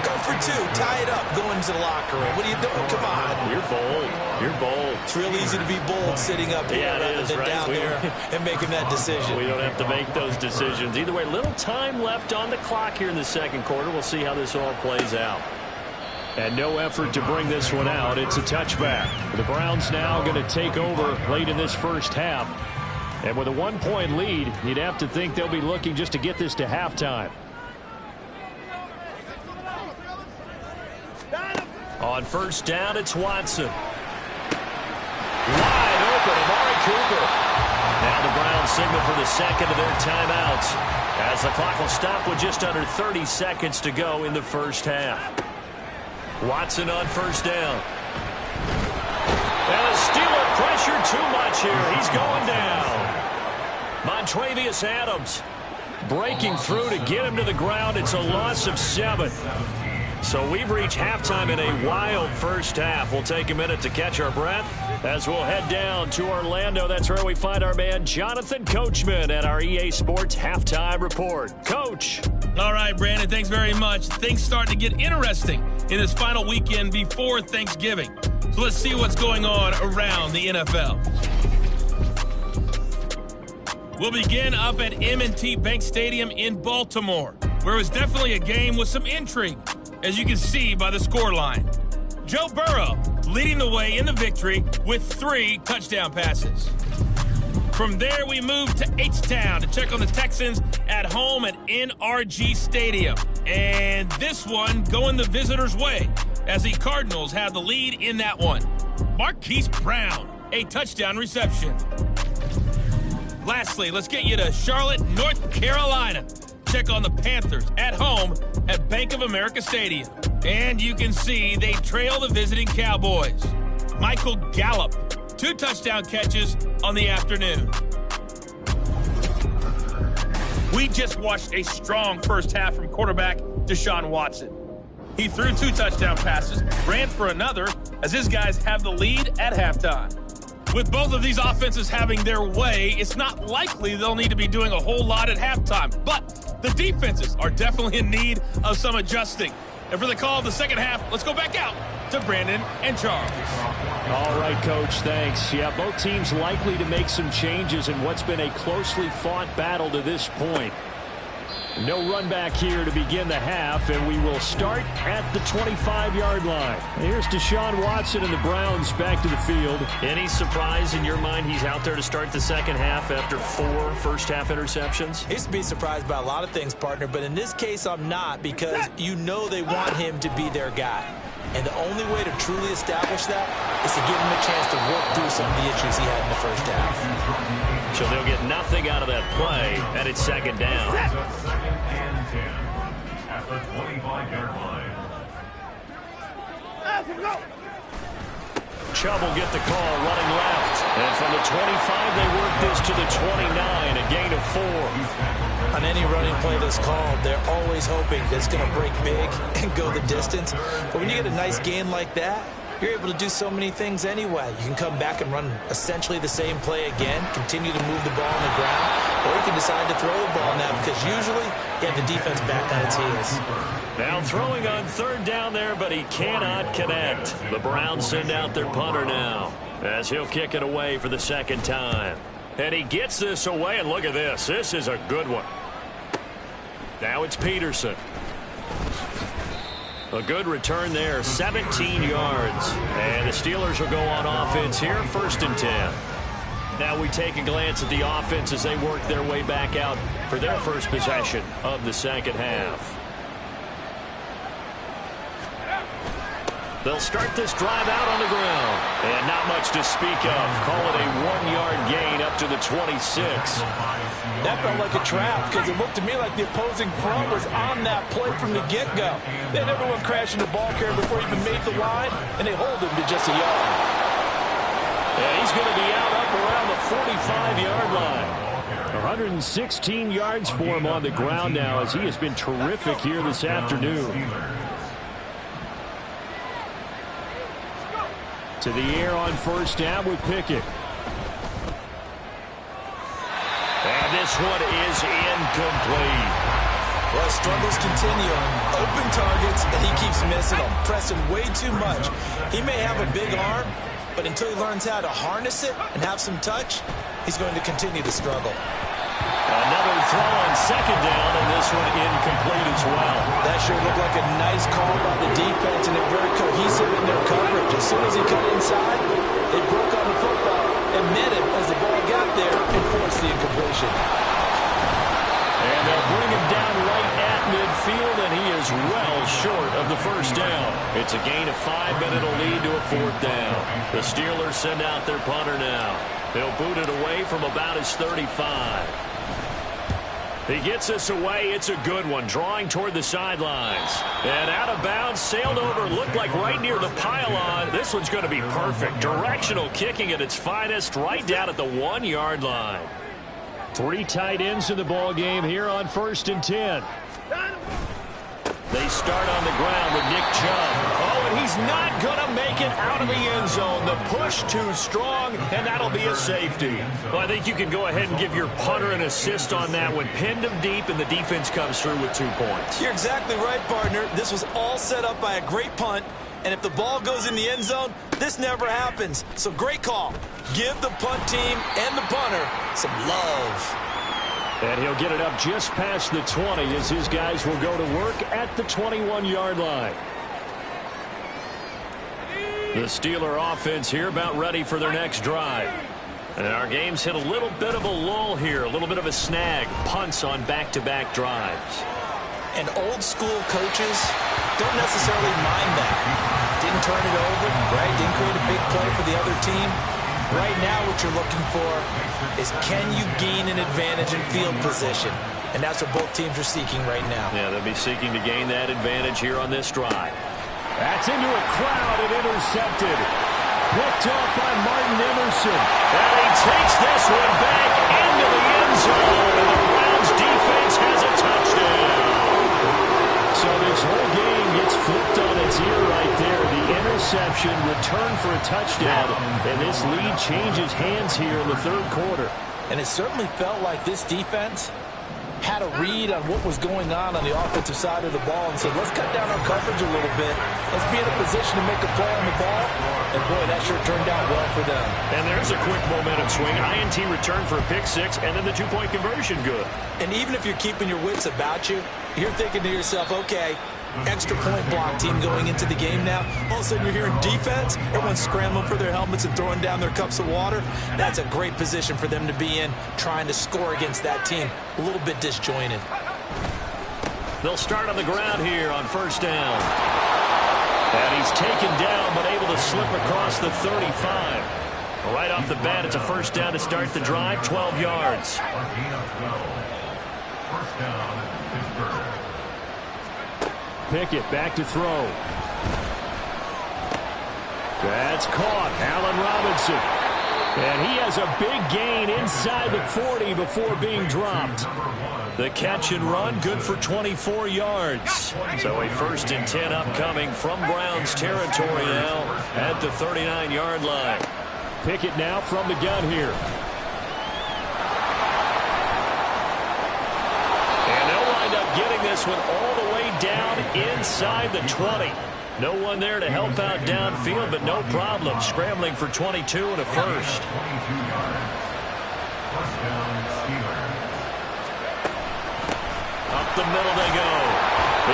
[SPEAKER 5] Go for 2. Tie it up. Go into the locker room. What are you doing? Come on.
[SPEAKER 4] You're bold. You're bold.
[SPEAKER 5] It's real easy to be bold sitting up here rather than down there and making that decision.
[SPEAKER 4] We don't have to make those decisions. Either way, little time left on the clock here in the second quarter. We'll see how this all plays out.
[SPEAKER 3] And no effort to bring this one out. It's a touchback. The Browns now going to take over late in this first half. And with a 1-point lead, you'd have to think they'll be looking just to get this to halftime.
[SPEAKER 4] On first down, it's Watson. Wide open, Amari Cooper. Now the Browns signal for the second of their timeouts as the clock will stop with just under 30 seconds to go in the first half. Watson on first down. And the Steeler pressure too much here. He's going down. Montravius Adams breaking through to get him to the ground. It's a loss of 7. So we've reached halftime in a wild first half. We'll take a minute to catch our breath as we'll head down to Orlando. That's where we find our man Jonathan Coachman at our EA Sports Halftime Report. Coach.
[SPEAKER 10] All right, Brandon, thanks very much. Things start to get interesting in this final weekend before Thanksgiving. So let's see what's going on around the NFL. We'll begin up at M&T Bank Stadium in Baltimore, where it was definitely a game with some intrigue. as you can see by the scoreline. Joe Burrow leading the way in the victory with 3 touchdown passes. From there, we move to H-Town to check on the Texans at home at NRG Stadium. And this one going the visitors' way as the Cardinals have the lead in that one. Marquise Brown, a touchdown reception. Lastly, let's get you to Charlotte, North Carolina. Check on the Panthers at home at Bank of America Stadium. And you can see they trail the visiting Cowboys. Michael Gallup, 2 touchdown catches on the afternoon. We just watched a strong first half from quarterback Deshaun Watson. He threw 2 touchdown passes, ran for another, as his guys have the lead at halftime. With both of these offenses having their way, it's not likely they'll need to be doing a whole lot at halftime. But the defenses are definitely in need of some adjusting. And for the call of the second half, let's go back out to Brandon and Charles.
[SPEAKER 3] All right, Coach, thanks. Yeah, both teams likely to make some changes in what's been a closely fought battle to this point. No run back here to begin the half, and we will start at the 25-yard line. Here's Deshaun Watson and the Browns back to the field.
[SPEAKER 4] Any surprise in your mind he's out there to start the second half after 4 first-half interceptions?
[SPEAKER 5] He's to be surprised by a lot of things, partner, but in this case I'm not, because you know they want him to be their guy. And the only way to truly establish that is to give him a chance to work through some of the issues he had in the first half.
[SPEAKER 4] So they'll get nothing out of that play, and it's second down.
[SPEAKER 9] Second and 10 at the 25-yard line.
[SPEAKER 3] Chubb will get the call running left. And from the 25, they work this to the 29, a gain of 4.
[SPEAKER 5] On any running play that's called, they're always hoping that it's going to break big and go the distance. But when you get a nice gain like that, you're able to do so many things anyway. You can come back and run essentially the same play again, continue to move the ball on the ground, or you can decide to throw the ball now because usually you have the defense back on its heels.
[SPEAKER 4] Now throwing on third down there, but he cannot connect. The Browns send out their punter now as he'll kick it away for the second time. And he gets this away, and look at this. This is a good one. Now it's Peterson. A good return there, 17 yards. And the Steelers will go on offense here, 1st and 10. Now we take a glance at the offense as they work their way back out for their first possession of the second half. They'll start this drive out on the ground. And not much to speak of. Call it a 1-yard gain up to the 26.
[SPEAKER 6] That felt like a trap because it looked to me like the opposing front was on that play from the get-go. They had everyone crashing the ball carrier before he even made the line, and they hold him to just a yard.
[SPEAKER 3] Yeah, he's going to be out up around the 45-yard line. 116 yards for him on the ground now as he has been terrific here this afternoon. To the air on first down with Pickett.
[SPEAKER 4] And this one is incomplete.
[SPEAKER 5] Well, struggles continue. Open targets, and he keeps missing them, pressing way too much. He may have a big arm, but until he learns how to harness it and have some touch, he's going to continue to struggle.
[SPEAKER 4] Another throw on second down, and this one incomplete as well.
[SPEAKER 5] That sure looked like a nice call by the defense, and they're very cohesive in their coverage. As soon as he got inside, they broke on the football and met him as the ball got there and forced the incompletion.
[SPEAKER 4] And they'll bring him down right at midfield, and he is well short of the first down. It's a gain of 5, but it'll lead to a 4th down. The Steelers send out their punter now. They'll boot it away from about his 35. He gets this away. It's a good one, drawing toward the sidelines. And out of bounds, sailed over, looked like right near the pylon. This one's going to be perfect. Directional kicking at its finest, right down at the 1-yard line.
[SPEAKER 3] 3 tight ends in the ball game here on 1st and 10.
[SPEAKER 4] They start on the ground with Nick Chubb. Oh, and he's not going to make it out of the end zone. The push too strong, and that'll be a safety. Well, I think you can go ahead and give your punter an assist on that one. Pinned him deep, and the defense comes through with 2 points.
[SPEAKER 5] You're exactly right, partner. This was all set up by a great punt, and if the ball goes in the end zone, this never happens. So great call. Give the punt team and the punter some love.
[SPEAKER 3] And he'll get it up just past the 20 as his guys will go to work at the 21-yard line. The Steeler offense here about ready for their next drive. And our game's hit a little bit of a lull here, a little bit of a snag. Punts on back-to-back drives.
[SPEAKER 5] And old school coaches don't necessarily mind that. Didn't turn it over, right? Didn't create a big play for the other team. Right now what you're looking for is can you gain an advantage in field position? And that's what both teams are seeking right now.
[SPEAKER 4] Yeah, they'll be seeking to gain that advantage here on this drive.
[SPEAKER 3] That's into a crowd and intercepted. Picked up by Martin Emerson.
[SPEAKER 4] And he takes this one back into the end zone. And the Browns defense has a touchdown.
[SPEAKER 3] So this whole game gets flipped on its ear right there. The interception, return for a touchdown, and this lead changes hands here in the third quarter.
[SPEAKER 6] And it certainly felt like this defense had a read on what was going on the offensive side of the ball and said, let's cut down our coverage a little bit. Let's be in a position to make a play on the ball. And, boy, that sure turned out well for them.
[SPEAKER 4] And there's a quick momentum swing. INT return for a pick six, and then the two-point conversion good.
[SPEAKER 5] And even if you're keeping your wits about you, you're thinking to yourself, okay, extra point block team going into the game now. All of a sudden you're hearing defense. Everyone's scrambling for their helmets and throwing down their cups of water. That's a great position for them to be in, trying to score against that team. A little bit disjointed.
[SPEAKER 4] They'll start on the ground here on first down. And he's taken down but able to slip across the 35. Right off the bat, it's a first down to start the drive, 12 yards.
[SPEAKER 9] First down, Pittsburgh.
[SPEAKER 3] Pickett back to throw. That's caught. Allen Robinson. And he has a big gain inside the 40 before being dropped.
[SPEAKER 4] The catch and run, good for 24 yards. So a 1st and 10 upcoming from Browns territory now at the 39-yard line.
[SPEAKER 3] Pickett now from the gun here.
[SPEAKER 4] And they'll wind up getting this one all the way down inside the 20. No one there to help out downfield, but no problem. Scrambling for 22 and a first. Up the middle they go.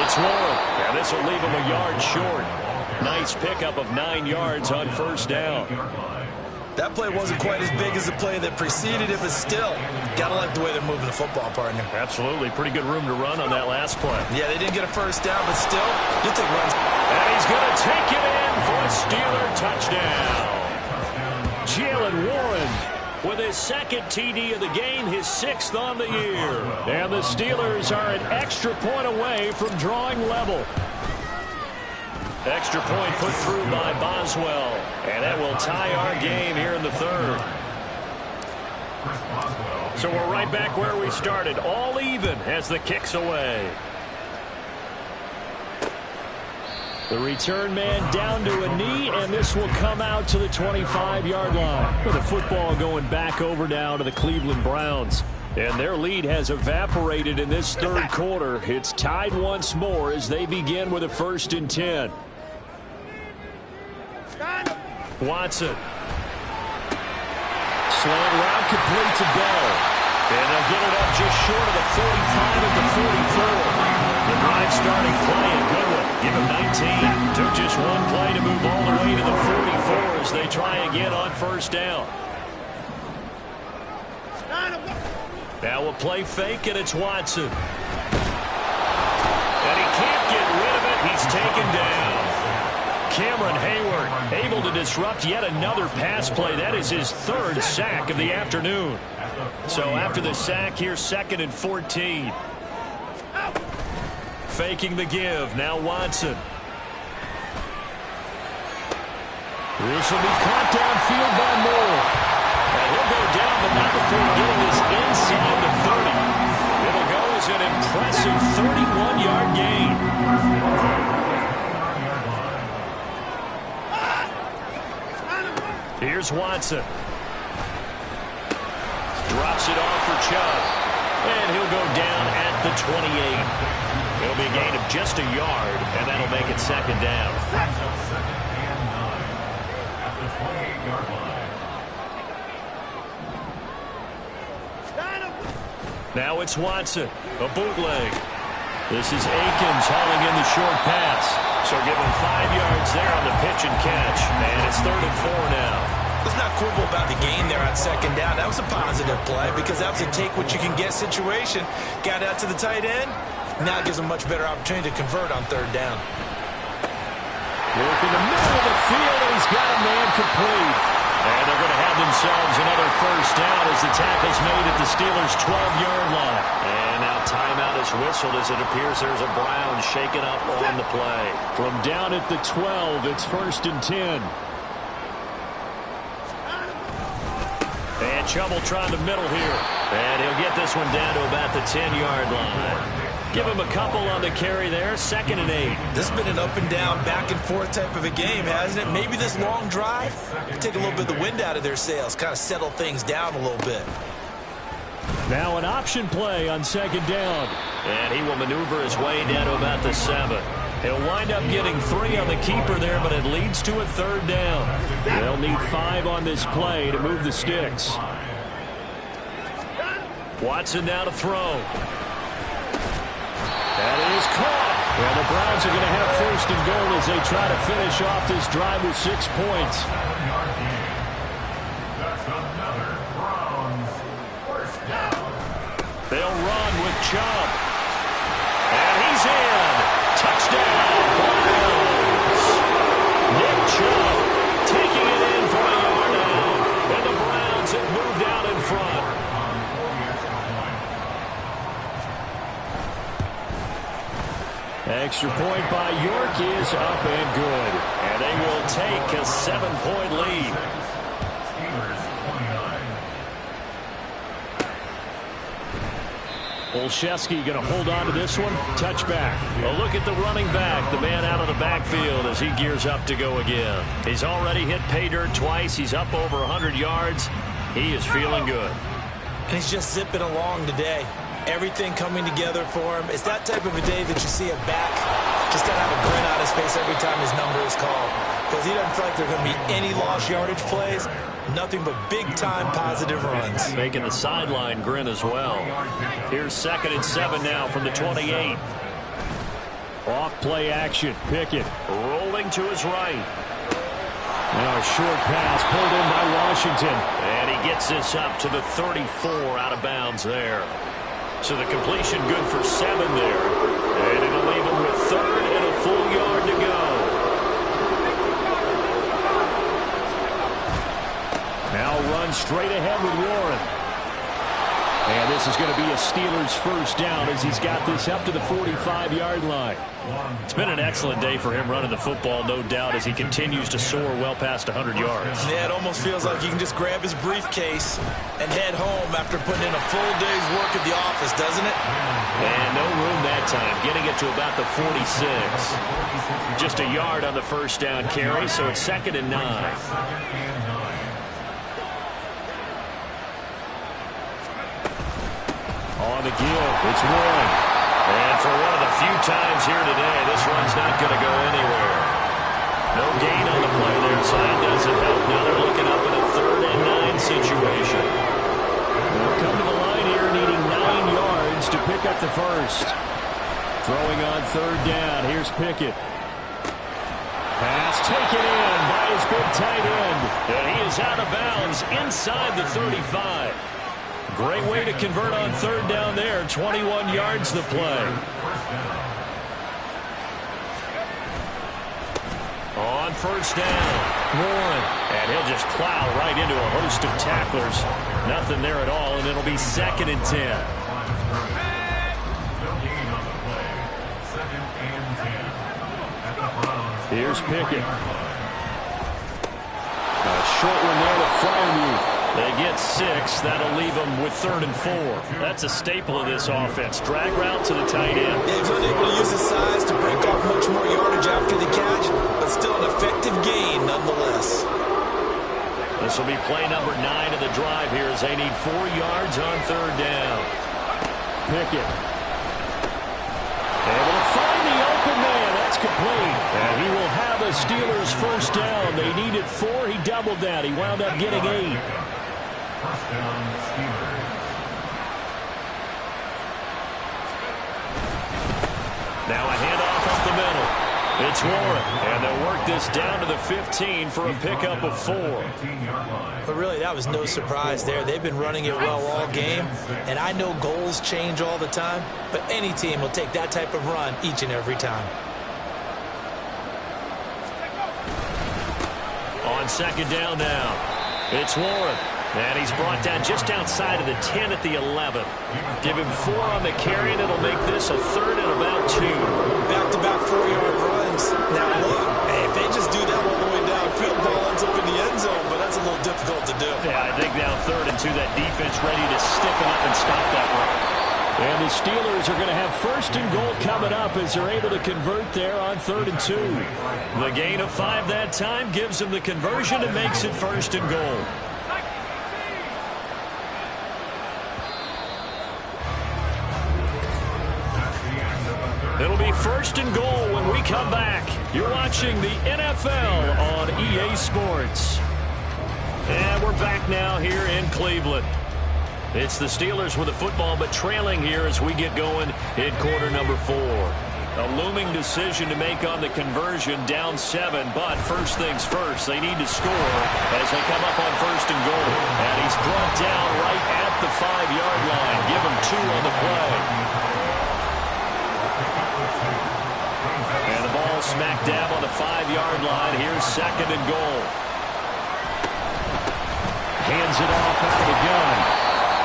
[SPEAKER 4] It's Warren. And this will leave him a yard short. Nice pickup of 9 yards on first down.
[SPEAKER 5] That play wasn't quite as big as the play that preceded it, but still, gotta like the way they're moving the football, partner.
[SPEAKER 4] Absolutely. Pretty good room to run on that last play.
[SPEAKER 5] Yeah, they didn't get a first down, but still, you'll take runs.
[SPEAKER 4] And he's going to take it in for a Steeler touchdown. Jaylen Warren with his second TD of the game, his 6th on the year.
[SPEAKER 3] And the Steelers are an extra point away from drawing level.
[SPEAKER 4] Extra point put through by Boswell. And that will tie our game here in the third. So we're right back where we started. All even as the kick's away.
[SPEAKER 3] The return man down to a knee, and this will come out to the 25-yard line. With the football going back over now to the Cleveland Browns. And their lead has evaporated in this third quarter. It's tied once more as they begin with a 1st and 10. Watson. Slant route complete to Bell.
[SPEAKER 4] And they'll get it up just short of the 45 at the 44. The drive starting play, a good one. Give him 19. Took just one play to move all the way to the 44 as they try again on first down. Now a play fake, and it's Watson. And he can't get rid of it. He's taken down. Cameron Hayward able to disrupt yet another pass play. That is his 3rd sack of the afternoon. So after the sack here, 2nd and 14. Faking the give. Now Watson.
[SPEAKER 3] This will be caught downfield by Moore.
[SPEAKER 4] And he'll go down, but not before getting this inside the 30. It'll go as an impressive 31-yard gain. Here's Watson. Drops it off for Chubb. And he'll go down at the 28. It'll be a gain of just a yard, and that'll make it 2nd down.
[SPEAKER 9] At the 28-yard line.
[SPEAKER 4] Now it's Watson, a bootleg. This is Akins hauling in the short pass. So give him 5 yards there on the pitch and catch. And it's 3rd and 4 now.
[SPEAKER 5] Let's not quibble about the gain there on 2nd down. That was a positive play because that was a take-what-you-can-get situation. Got out to the tight end. Now it gives him a much better opportunity to convert on 3rd down.
[SPEAKER 3] Work in the middle of the field, and he's got a man complete.
[SPEAKER 4] And they're going to have themselves another 1st down as the tackle's made at the Steelers' 12-yard line. And now timeout is whistled as it appears there's a Brown shaken up on the play.
[SPEAKER 3] From down at the 12, it's 1st and 10.
[SPEAKER 4] And Chubb will try the middle here. And he'll get this one down to about the 10-yard line. Give him a couple on the carry there. 2nd and 8.
[SPEAKER 5] This has been an up-and-down, back-and-forth type of a game, hasn't it? Maybe this long drive take a little bit of the wind out of their sails, kind of settle things down a little bit.
[SPEAKER 3] Now an option play on 2nd down.
[SPEAKER 4] And he will maneuver his way down to about the 7. He'll wind up getting 3 on the keeper there, but it leads to a 3rd down.
[SPEAKER 3] They'll need 5 on this play to move the sticks.
[SPEAKER 4] Watson now to throw.
[SPEAKER 3] That is caught. Well, the Browns are going to have 1st and goal as they try to finish off this drive with 6 points.
[SPEAKER 9] That's another Browns 1st down.
[SPEAKER 4] They'll run with Chubb. And he's in. Touchdown, Browns. Nick Chubb taking it in for a yard now. And the Browns have moved out in front.
[SPEAKER 3] Extra point by York is up and good.
[SPEAKER 4] And they will take a 7-point lead.
[SPEAKER 3] Olszewski going to hold on to this one. Touchback.
[SPEAKER 4] A look at the running back, the man out of the backfield as he gears up to go again. He's already hit pay dirt twice. He's up over 100 yards. He is feeling good.
[SPEAKER 5] And he's just zipping along today. Everything coming together for him. It's that type of a day that you see a back just got to have a grin on his face every time his number is called. Because he doesn't feel like there are going to be any lost yardage plays. Nothing but big-time positive runs.
[SPEAKER 4] Making the sideline grin as well. Here's 2nd and 7 now from the 28.
[SPEAKER 3] Off play action. Pickett
[SPEAKER 4] rolling to his right.
[SPEAKER 3] Now a short pass pulled in by Washington.
[SPEAKER 4] And he gets this up to the 34 out of bounds there. So the completion good for 7 there. And it'll leave him with 3rd and a full yard to go.
[SPEAKER 3] Now run straight ahead with Warren. And this is going to be a Steelers 1st down as he's got this up to the 45-yard line.
[SPEAKER 4] It's been an excellent day for him running the football, no doubt, as he continues to soar well past 100 yards.
[SPEAKER 5] Yeah, it almost feels like he can just grab his briefcase and head home after putting in a full day's work at the office, doesn't it?
[SPEAKER 4] And no room that time, getting it to about the 46. Just a yard on the 1st down carry, so it's 2nd and 9.
[SPEAKER 3] On the give, it's Warren.
[SPEAKER 4] And for one of the few times here today, this run's not going to go anywhere. No gain on the play there, so that doesn't help. Now they're looking up in a 3rd and 9 situation.
[SPEAKER 3] They'll come to the line here needing 9 yards to pick up the 1st. Throwing on 3rd down, here's Pickett. Pass taken in by his big tight end.
[SPEAKER 4] And he is out of bounds inside the 35.
[SPEAKER 3] Great way to convert on 3rd down there. 21 yards the play.
[SPEAKER 4] On 1st down, Warren. And he'll just plow right into a host of tacklers. Nothing there at all, and it'll be 2nd and 10.
[SPEAKER 3] Here's Pickett. A short one there to Freiermuth.
[SPEAKER 4] They get 6. That'll leave them with 3rd and 4. That's a staple of this offense. Drag route to the tight end.
[SPEAKER 5] Yeah, he's unable to use his size to break off much more yardage after the catch, but still an effective gain nonetheless.
[SPEAKER 4] This will be play number 9 of the drive here as they need 4 yards on 3rd down.
[SPEAKER 3] Pickett. Able to find the open man. That's complete. And he will have a Steelers 1st down. They needed 4. He doubled that. He wound up getting 8.
[SPEAKER 4] Now a handoff up the middle. It's Warren, and they'll work this down to the 15 for a pickup of 4.
[SPEAKER 5] But really, that was no surprise there. They've been running it well all game, and I know goals change all the time, but any team will take that type of run each and every time.
[SPEAKER 4] On second down now, it's Warren. And he's brought down just outside of the 10 at the 11. Give him 4 on the carry, and it'll make this a 3rd and about 2.
[SPEAKER 5] Back-to-back 4-yard runs. Now, look, hey, if they just do that all the way downfield, ball ends up in the end zone, but that's a little difficult to do.
[SPEAKER 4] Yeah, I think now 3rd and 2, that defense ready to stiffen up and stop that run.
[SPEAKER 3] And the Steelers are going to have 1st and goal coming up as they're able to convert there on 3rd and 2.
[SPEAKER 4] The gain of 5 that time gives them the conversion and makes it 1st and goal. It'll be 1st and goal when we come back. You're watching the NFL on EA Sports. And we're back now here in Cleveland. It's the Steelers with the football, but trailing here as we get going in quarter number 4. A looming decision to make on the conversion, down 7, but first things first, they need to score as they come up on 1st and goal. And he's brought down right at the 5-yard line. Give him 2 on the play. And the ball smack dab on the 5-yard line. Here's 2nd and goal.
[SPEAKER 3] Hands it off out of the gun.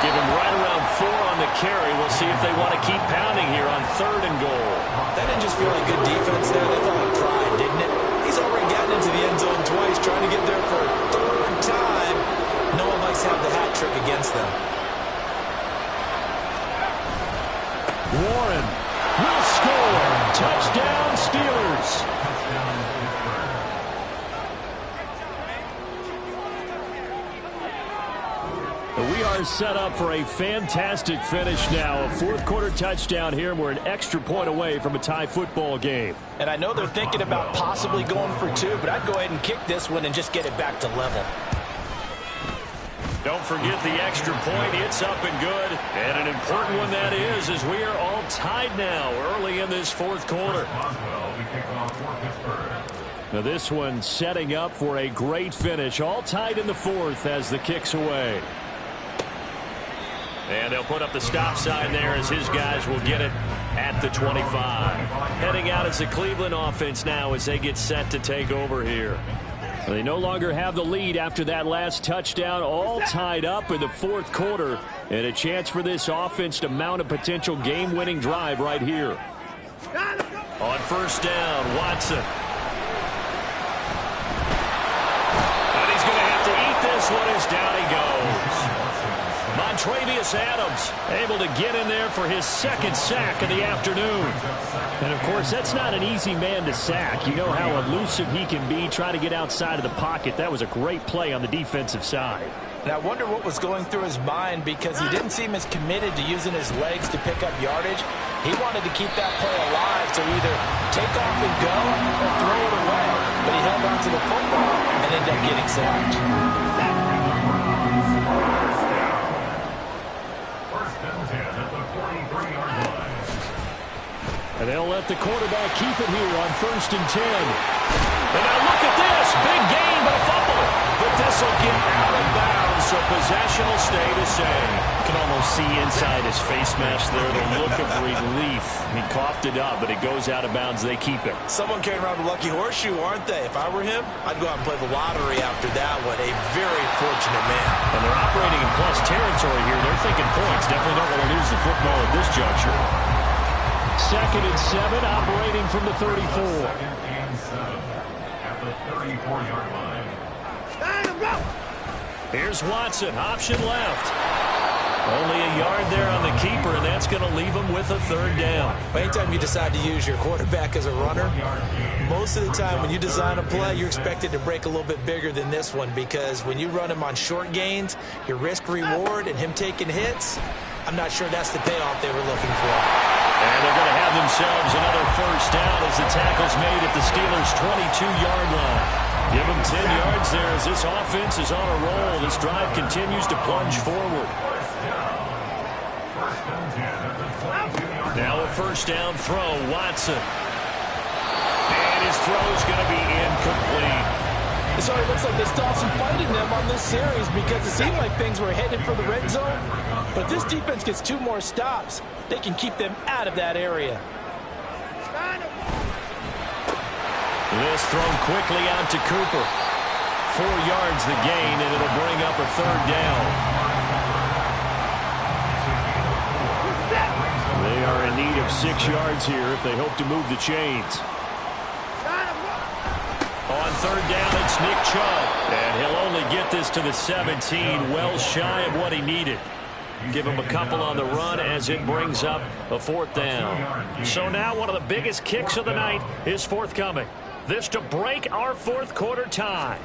[SPEAKER 4] Give him right around 4 on the carry. We'll see if they want to keep pounding here on 3rd and goal.
[SPEAKER 5] That didn't just feel like good defense there. They felt like pride, didn't it? He's already gotten into the end zone twice, trying to get there for a 3rd time. No one likes to have the hat trick against them.
[SPEAKER 3] Warren will score. Touchdown, Steelers. We are set up for a fantastic finish now. A 4th quarter touchdown here. We're an extra point away from a tie football game.
[SPEAKER 6] And I know they're thinking about possibly going for 2, but I'd go ahead and kick this one and just get it back to level.
[SPEAKER 4] Don't forget the extra point. It's up and good. And an important one that is, as we are all tied now early in this 4th quarter.
[SPEAKER 3] Now this one setting up for a great finish. All tied in the 4th as the kick's away.
[SPEAKER 4] And they'll put up the stop sign there as his guys will get it at the 25. Heading out as the Cleveland offense now as they get set to take over here.
[SPEAKER 3] They no longer have the lead after that last touchdown, all tied up in the 4th quarter, and a chance for this offense to mount a potential game-winning drive right here.
[SPEAKER 4] On 1st down, Watson. And he's going to have to eat this one as down he goes. Montravius Adams able to get in there for his 2nd sack of the afternoon.
[SPEAKER 3] And, of course, that's not an easy man to sack. You know how elusive he can be, trying to get outside of the pocket. That was a great play on the defensive side.
[SPEAKER 6] And I wonder what was going through his mind, because he didn't seem as committed to using his legs to pick up yardage. He wanted to keep that play alive to either take off and go or throw it away. But he held on to the football and ended up getting sacked.
[SPEAKER 3] And they'll let the quarterback keep it here on 1st and 10.
[SPEAKER 4] And now look at this. Big gain, but a fumble. But this will get out of bounds, so possession will stay the same.
[SPEAKER 7] You can almost see inside his face mask there the look of relief. He coughed it up, but it goes out of bounds. They keep it.
[SPEAKER 5] Someone carrying around the lucky horseshoe, aren't they? If I were him, I'd go out and play the lottery after that one. A very fortunate man.
[SPEAKER 7] And they're operating in plus territory here. They're thinking points. Definitely don't want to lose the football at this juncture.
[SPEAKER 3] 2nd and 7, operating from the 34.
[SPEAKER 9] 2nd and 7 at the 34-yard line.
[SPEAKER 4] Here's Watson, option left. Only a yard there on the keeper, and that's going to leave him with a 3rd down.
[SPEAKER 5] Anytime you decide to use your quarterback as a runner, most of the time when you design a play, you're expected to break a little bit bigger than this one, because when you run him on short gains, your risk-reward and him taking hits, I'm not sure that's the payoff they were looking for.
[SPEAKER 4] And they're going to have themselves another 1st down as the tackle's made at the Steelers' 22-yard line. Give them 10 yards there as this offense is on a roll. This drive continues to plunge forward. Now a first down throw, Watson. And his throw's going to be incomplete.
[SPEAKER 6] So it looks like they stopped some fight in them on this series because it seemed like things were headed for the red zone. But if this defense gets 2 more stops, they can keep them out of that area.
[SPEAKER 4] This thrown quickly out to Cooper. 4 yards the gain, and it'll bring up a third down.
[SPEAKER 3] They are in need of 6 yards here if they hope to move the chains.
[SPEAKER 4] On third down, it's Nick Chubb. And he'll only get this to the 17, well shy of what he needed. Give him a couple on the run as it brings up a 4th down. So now one of the biggest kicks of the night is forthcoming. This to break our 4th quarter tie.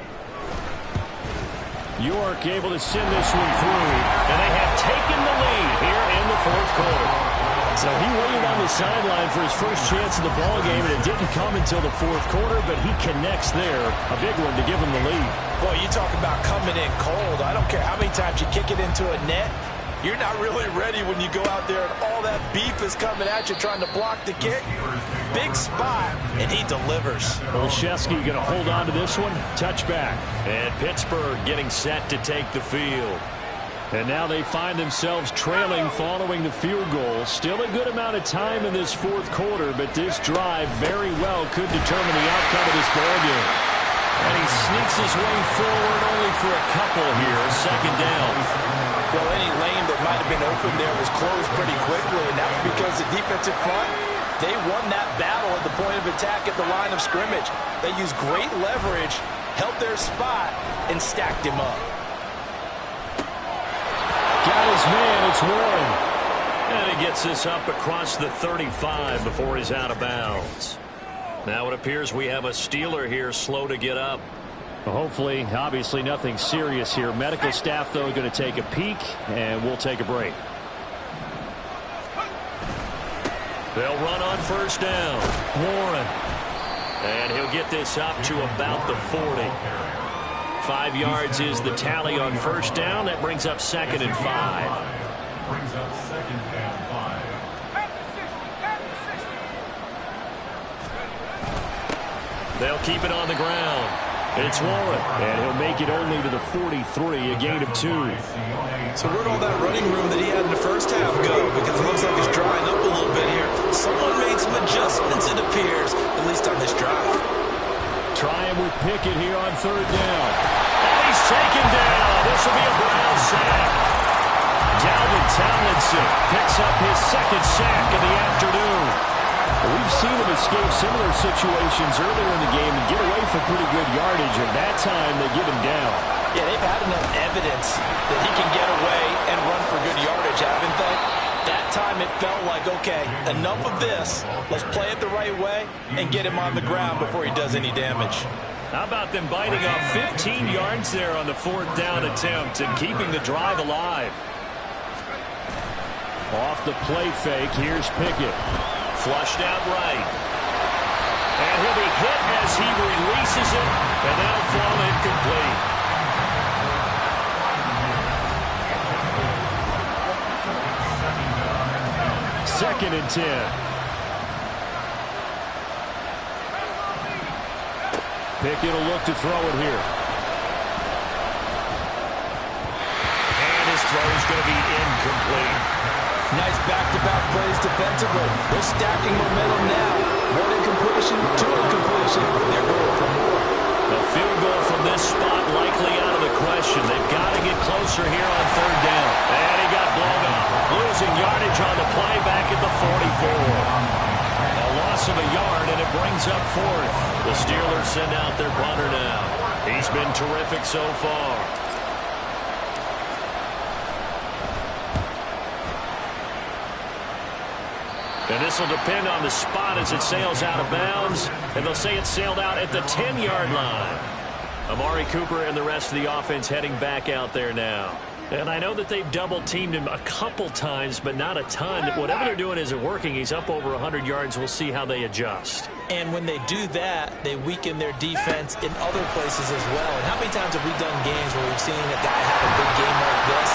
[SPEAKER 3] York able to send this one through.
[SPEAKER 4] And they have taken the lead here in the 4th quarter.
[SPEAKER 3] So he waited on the sideline for his first chance of the ball game, and it didn't come until the 4th quarter, but he connects there. A big one to give him the lead.
[SPEAKER 6] Boy, you talk about coming in cold. I don't care how many times you kick it into a net. You're not really ready when you go out there and all that beef is coming at you trying to block the kick. Big spot, and he delivers.
[SPEAKER 3] Olszewski going to hold on to this one. Touchback.
[SPEAKER 4] And Pittsburgh getting set to take the field.
[SPEAKER 3] And now they find themselves trailing following the field goal. Still a good amount of time in this 4th quarter, but this drive very well could determine the outcome of this ballgame.
[SPEAKER 4] And he sneaks his way forward only for a couple here. 2nd down.
[SPEAKER 6] Well, any lane that might have been open there was closed pretty quickly, and that's because the defensive front, they won that battle at the point of attack at the line of scrimmage. They used great leverage, held their spot, and stacked him up.
[SPEAKER 3] Got his man, it's Warren.
[SPEAKER 4] And he gets this up across the 35 before he's out of bounds. Now it appears we have a Steeler here slow to get up.
[SPEAKER 3] Well, hopefully, obviously nothing serious here. Medical staff, though, going to take a peek, and we'll take a break.
[SPEAKER 4] They'll run on first down. Warren. And he'll get this up to about the 40. 5 yards is the tally on first down. That brings up 2nd and 5.
[SPEAKER 9] Brings up 2nd and 5.
[SPEAKER 4] They'll keep it on the ground. It's Warren.
[SPEAKER 3] And he'll make it only to the 43, a gain of 2.
[SPEAKER 5] So where'd all that running room that he had in the first half go? Because it looks like it's drying up a little bit here. Someone made some adjustments, it appears, at least on this drive.
[SPEAKER 3] Trying with Pickett here on 3rd down.
[SPEAKER 4] And he's taken down. This will be a Brown sack. Dalvin Tomlinson picks up his 2nd sack of the afternoon.
[SPEAKER 3] We've seen him escape similar situations earlier in the game and get away for pretty good yardage, and that time they get him down.
[SPEAKER 6] Yeah, they've had enough evidence that he can get away and run for good yardage, haven't they? That time it felt like, okay, enough of this. Let's play it the right way and get him on the ground before he does any damage.
[SPEAKER 4] How about them biting off 15 yards there on the 4th down attempt and keeping the drive alive?
[SPEAKER 3] Off the play fake, here's Pickett.
[SPEAKER 4] Flushed out right. And he'll be hit as he releases it, and that'll fall incomplete.
[SPEAKER 3] Second and 10. Pickett will look to throw it here.
[SPEAKER 4] And his throw is going to be incomplete.
[SPEAKER 6] Nice back-to-back plays defensively. They're stacking momentum now. 1 incompletion, 2 incompletion. They're going for more.
[SPEAKER 4] A field goal from this spot likely out of the question. They've got to get closer here on 3rd down. And he got blown up. Losing yardage on the play back at the 44. A loss of a yard, and it brings up 4th. The Steelers send out their punter now. He's been terrific so far. And this will depend on the spot as it sails out of bounds. And they'll say it sailed out at the 10-yard line. Amari Cooper and the rest of the offense heading back out there now. And I know that they've double-teamed him a couple times, but not a ton. Whatever they're doing isn't working. He's up over 100 yards. We'll see how they adjust.
[SPEAKER 6] And when they do that, they weaken their defense in other places as well. And how many times have we done games where we've seen a guy have a big game like this,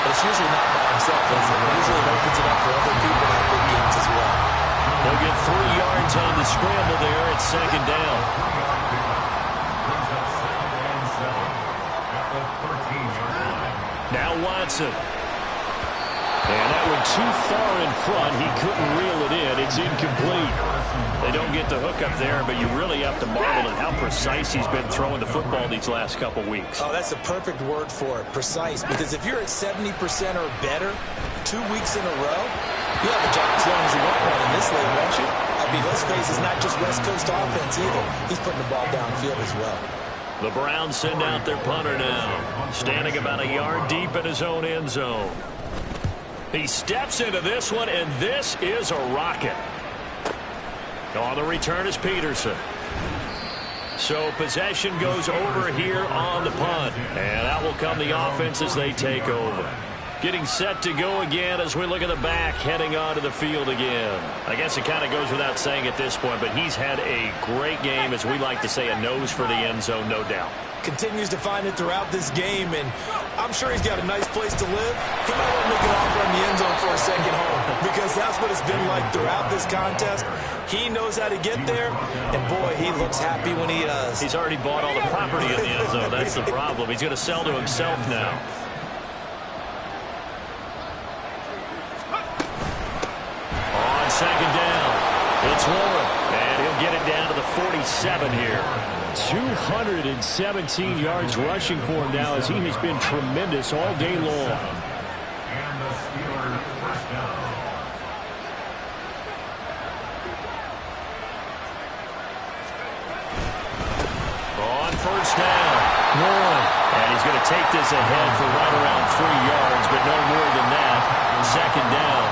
[SPEAKER 5] but it's usually not by himself, is it? Usually it opens it up for other people in big games as well.
[SPEAKER 4] They'll get 3 yards on the scramble there at second down. Now Watson. And that one too far in front. He couldn't reel it in. It's incomplete. They don't get the hook up there, but you really have to marvel at how precise he's been throwing the football these last couple weeks.
[SPEAKER 5] Oh, that's a perfect word for it, precise. Because if you're at 70% or better 2 weeks in a row, you have a job as long as you want one in this league, won't you? I mean, let's face it, it's not just West Coast offense either. He's putting the ball downfield as well.
[SPEAKER 4] The Browns send out their punter now, standing about a yard deep in his own end zone. He steps into this one, and this is a rocket. On the return is Peterson. So possession goes over here on the punt, and out will come the offense as they take over. Getting set to go again as we look at the back, heading onto the field again. I guess it kind of goes without saying at this point, but he's had a great game, as we like to say, a nose for the end zone, no doubt.
[SPEAKER 5] Continues to find it throughout this game, and I'm sure he's got a nice place to live. He might want to make an offer in the end zone for a second home, because that's what it's been like throughout this contest. He knows how to get there, and boy, he looks happy when he does.
[SPEAKER 4] He's already bought all the property in the end zone. That's the problem. He's going to sell to himself now. On second down, it's Warren, and he'll get it down to the 47 here.
[SPEAKER 3] 217 yards rushing for him now, as he has been tremendous all day long.
[SPEAKER 9] And the Steelers first down.
[SPEAKER 4] On first down, Warren. And he's going to take this ahead for right around 3 yards, but no more than that. Second down.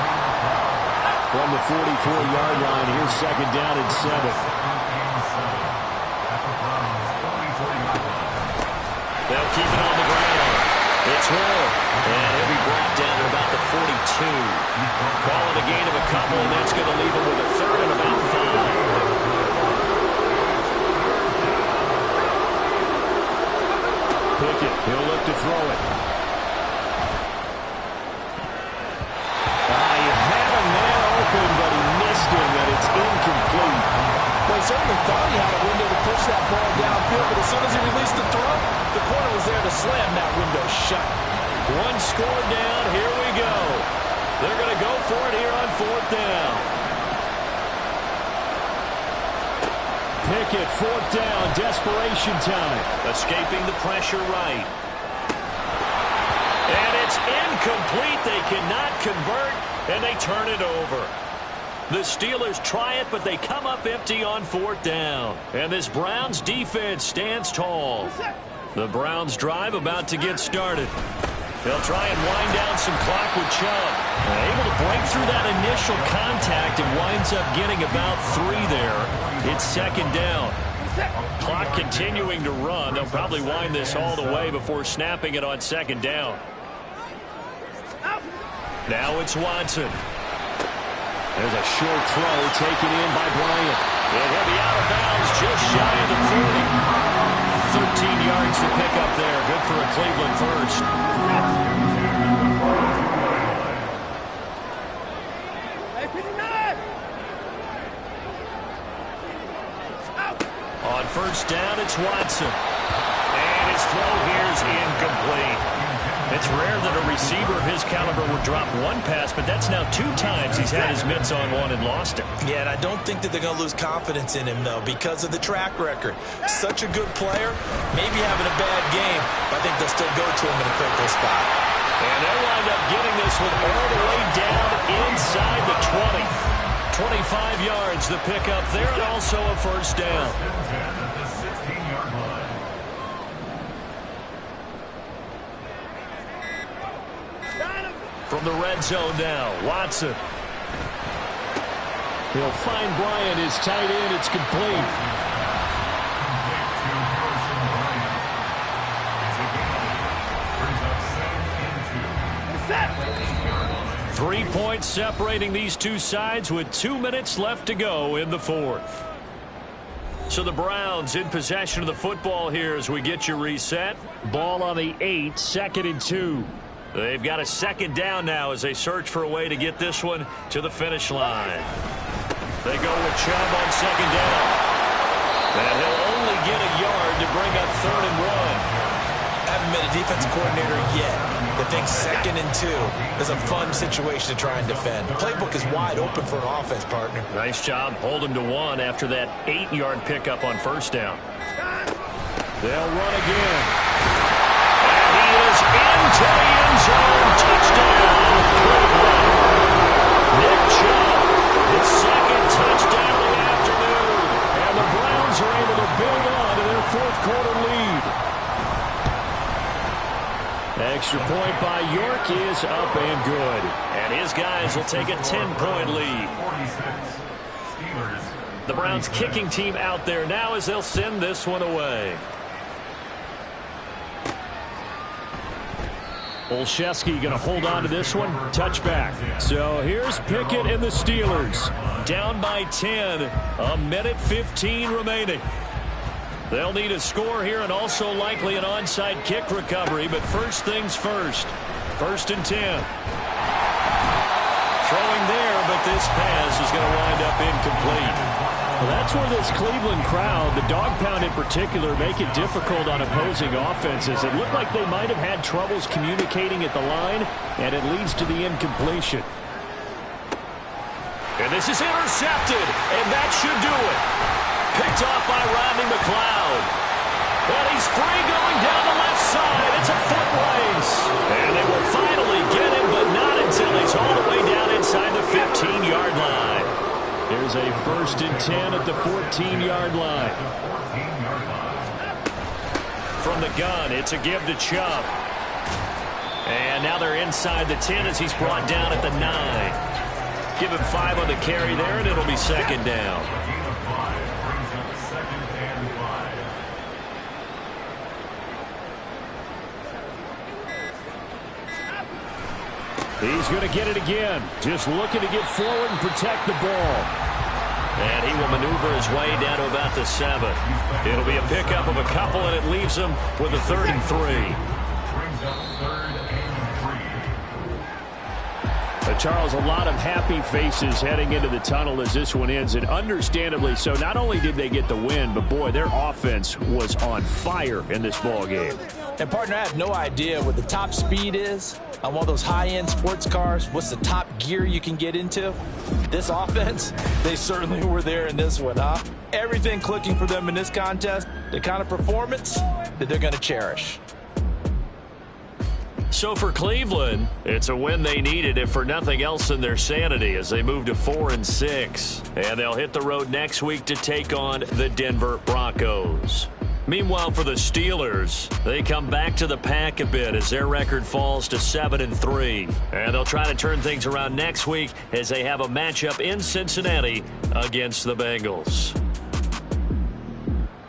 [SPEAKER 3] From the 44-yard line, here's second down and 7.
[SPEAKER 4] They'll keep it on the ground. It's Warren. And he'll be brought down to about the 42. Call it a gain of a couple, and that's going to leave him with a third and about 5.
[SPEAKER 3] Pickett, he'll look to throw it. You had him there open, but he missed him, and it's incomplete.
[SPEAKER 6] Well, he certainly thought he had a window to push that ball downfield, but as soon as he released the throw, the corner was there to slam that window shut.
[SPEAKER 4] One score down. Here we go. They're going to go for it here on fourth down.
[SPEAKER 3] Pickett, fourth down, desperation time.
[SPEAKER 4] Escaping the pressure right. And it's incomplete. They cannot convert, and they turn it over. The Steelers try it, but they come up empty on fourth down. And this Browns defense stands tall. The Browns drive about to get started. They'll try and wind down some clock with Chubb. Able to break through that initial contact and winds up getting about 3 there. It's second down. Clock continuing to run. They'll probably wind this all the way before snapping it on second down. Now it's Watson.
[SPEAKER 3] There's a short throw taken in by Bryant.
[SPEAKER 4] And he'll be out of bounds just shy of the 40. 13 yards to pick up there. Good for a Cleveland first. On first down, it's Watson. And his throw here is incomplete. It's rare that a receiver of his caliber would drop one pass, but that's now 2 times he's had his mitts on one and lost it.
[SPEAKER 5] Yeah, and I don't think that they're going to lose confidence in him, though, because of the track record. Such a good player, maybe having a bad game, but I think they'll still go to him in a critical spot.
[SPEAKER 4] And they'll wind up getting this one all the way down inside the 20. 25 yards the pickup there, and also a first down. From the red zone now, Watson.
[SPEAKER 3] He'll find Bryant, his tight end. It's complete.
[SPEAKER 9] Set.
[SPEAKER 4] 3 points separating these two sides with 2 minutes left to go in the fourth. So the Browns in possession of the football here as we get you reset.
[SPEAKER 3] Ball on the 8, second and 2.
[SPEAKER 4] They've got a second down now as they search for a way to get this one to the finish line. They go with Chubb on second down. And he'll only get a yard to bring up 3rd and 1.
[SPEAKER 5] Haven't been a defensive coordinator yet that thinks 2nd and 2 is a fun situation to try and defend. The playbook is wide open for an offense, partner.
[SPEAKER 4] Nice job. Hold him to 1 after that 8-yard pickup on first down.
[SPEAKER 3] They'll run again.
[SPEAKER 4] And he is into the end zone. Touchdown, Cleveland. Nick Chubb, his 2nd touchdown of the afternoon.
[SPEAKER 3] And the Browns are able to build on to their 4th quarter lead. Extra point by York is up and good.
[SPEAKER 4] And his guys will take a 10-point lead. The Browns kicking team out there now as they'll send this one away.
[SPEAKER 3] Olszewski going to hold on to this one. Touchback. So here's Pickett and the Steelers.
[SPEAKER 4] Down by 10. A minute 15 remaining. They'll need a score here and also likely an onside kick recovery. But first things first. 1st and 10. Throwing there, but this pass is going to wind up incomplete.
[SPEAKER 3] Well, that's where this Cleveland crowd, the dog pound in particular, make it difficult on opposing offenses. It looked like they might have had troubles communicating at the line, and it leads to the incompletion.
[SPEAKER 4] And this is intercepted, and that should do it. Picked off by Rodney McLeod. And he's free going down the left side. It's a foot race. And they will finally get him, but not until he's all the way down inside the 15-yard line.
[SPEAKER 3] Here's a 1st and 10 at the 14-yard line.
[SPEAKER 4] From the gun, it's a give to Chubb. And now they're inside the 10 as he's brought down at the 9. Give him 5 on the carry there, and it'll be 2nd down.
[SPEAKER 3] He's going to get it again. Just looking to get forward and protect the ball.
[SPEAKER 4] And he will maneuver his way down to about the 7. It'll be a pickup of a couple, and it leaves him with a 3rd and 3.
[SPEAKER 3] Charles, a lot of happy faces heading into the tunnel as this one ends, and understandably so. Not only did they get the win, but boy, their offense was on fire in this ball game.
[SPEAKER 5] And partner, I have no idea what the top speed is on one of those high-end sports cars. What's the top gear you can get into? This offense, they certainly were there in this one, huh? Everything clicking for them in this contest, the kind of performance that they're going to cherish.
[SPEAKER 4] So for Cleveland, it's a win they needed, if for nothing else than their sanity, as they move to 4-6. And they'll hit the road next week to take on the Denver Broncos. Meanwhile, for the Steelers, they come back to the pack a bit as their record falls to 7-3. And they'll try to turn things around next week as they have a matchup in Cincinnati against the Bengals.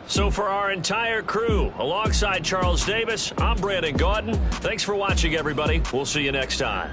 [SPEAKER 4] So for our entire crew, alongside Charles Davis, I'm Brandon Gaudin. Thanks for watching, everybody. We'll see you next time.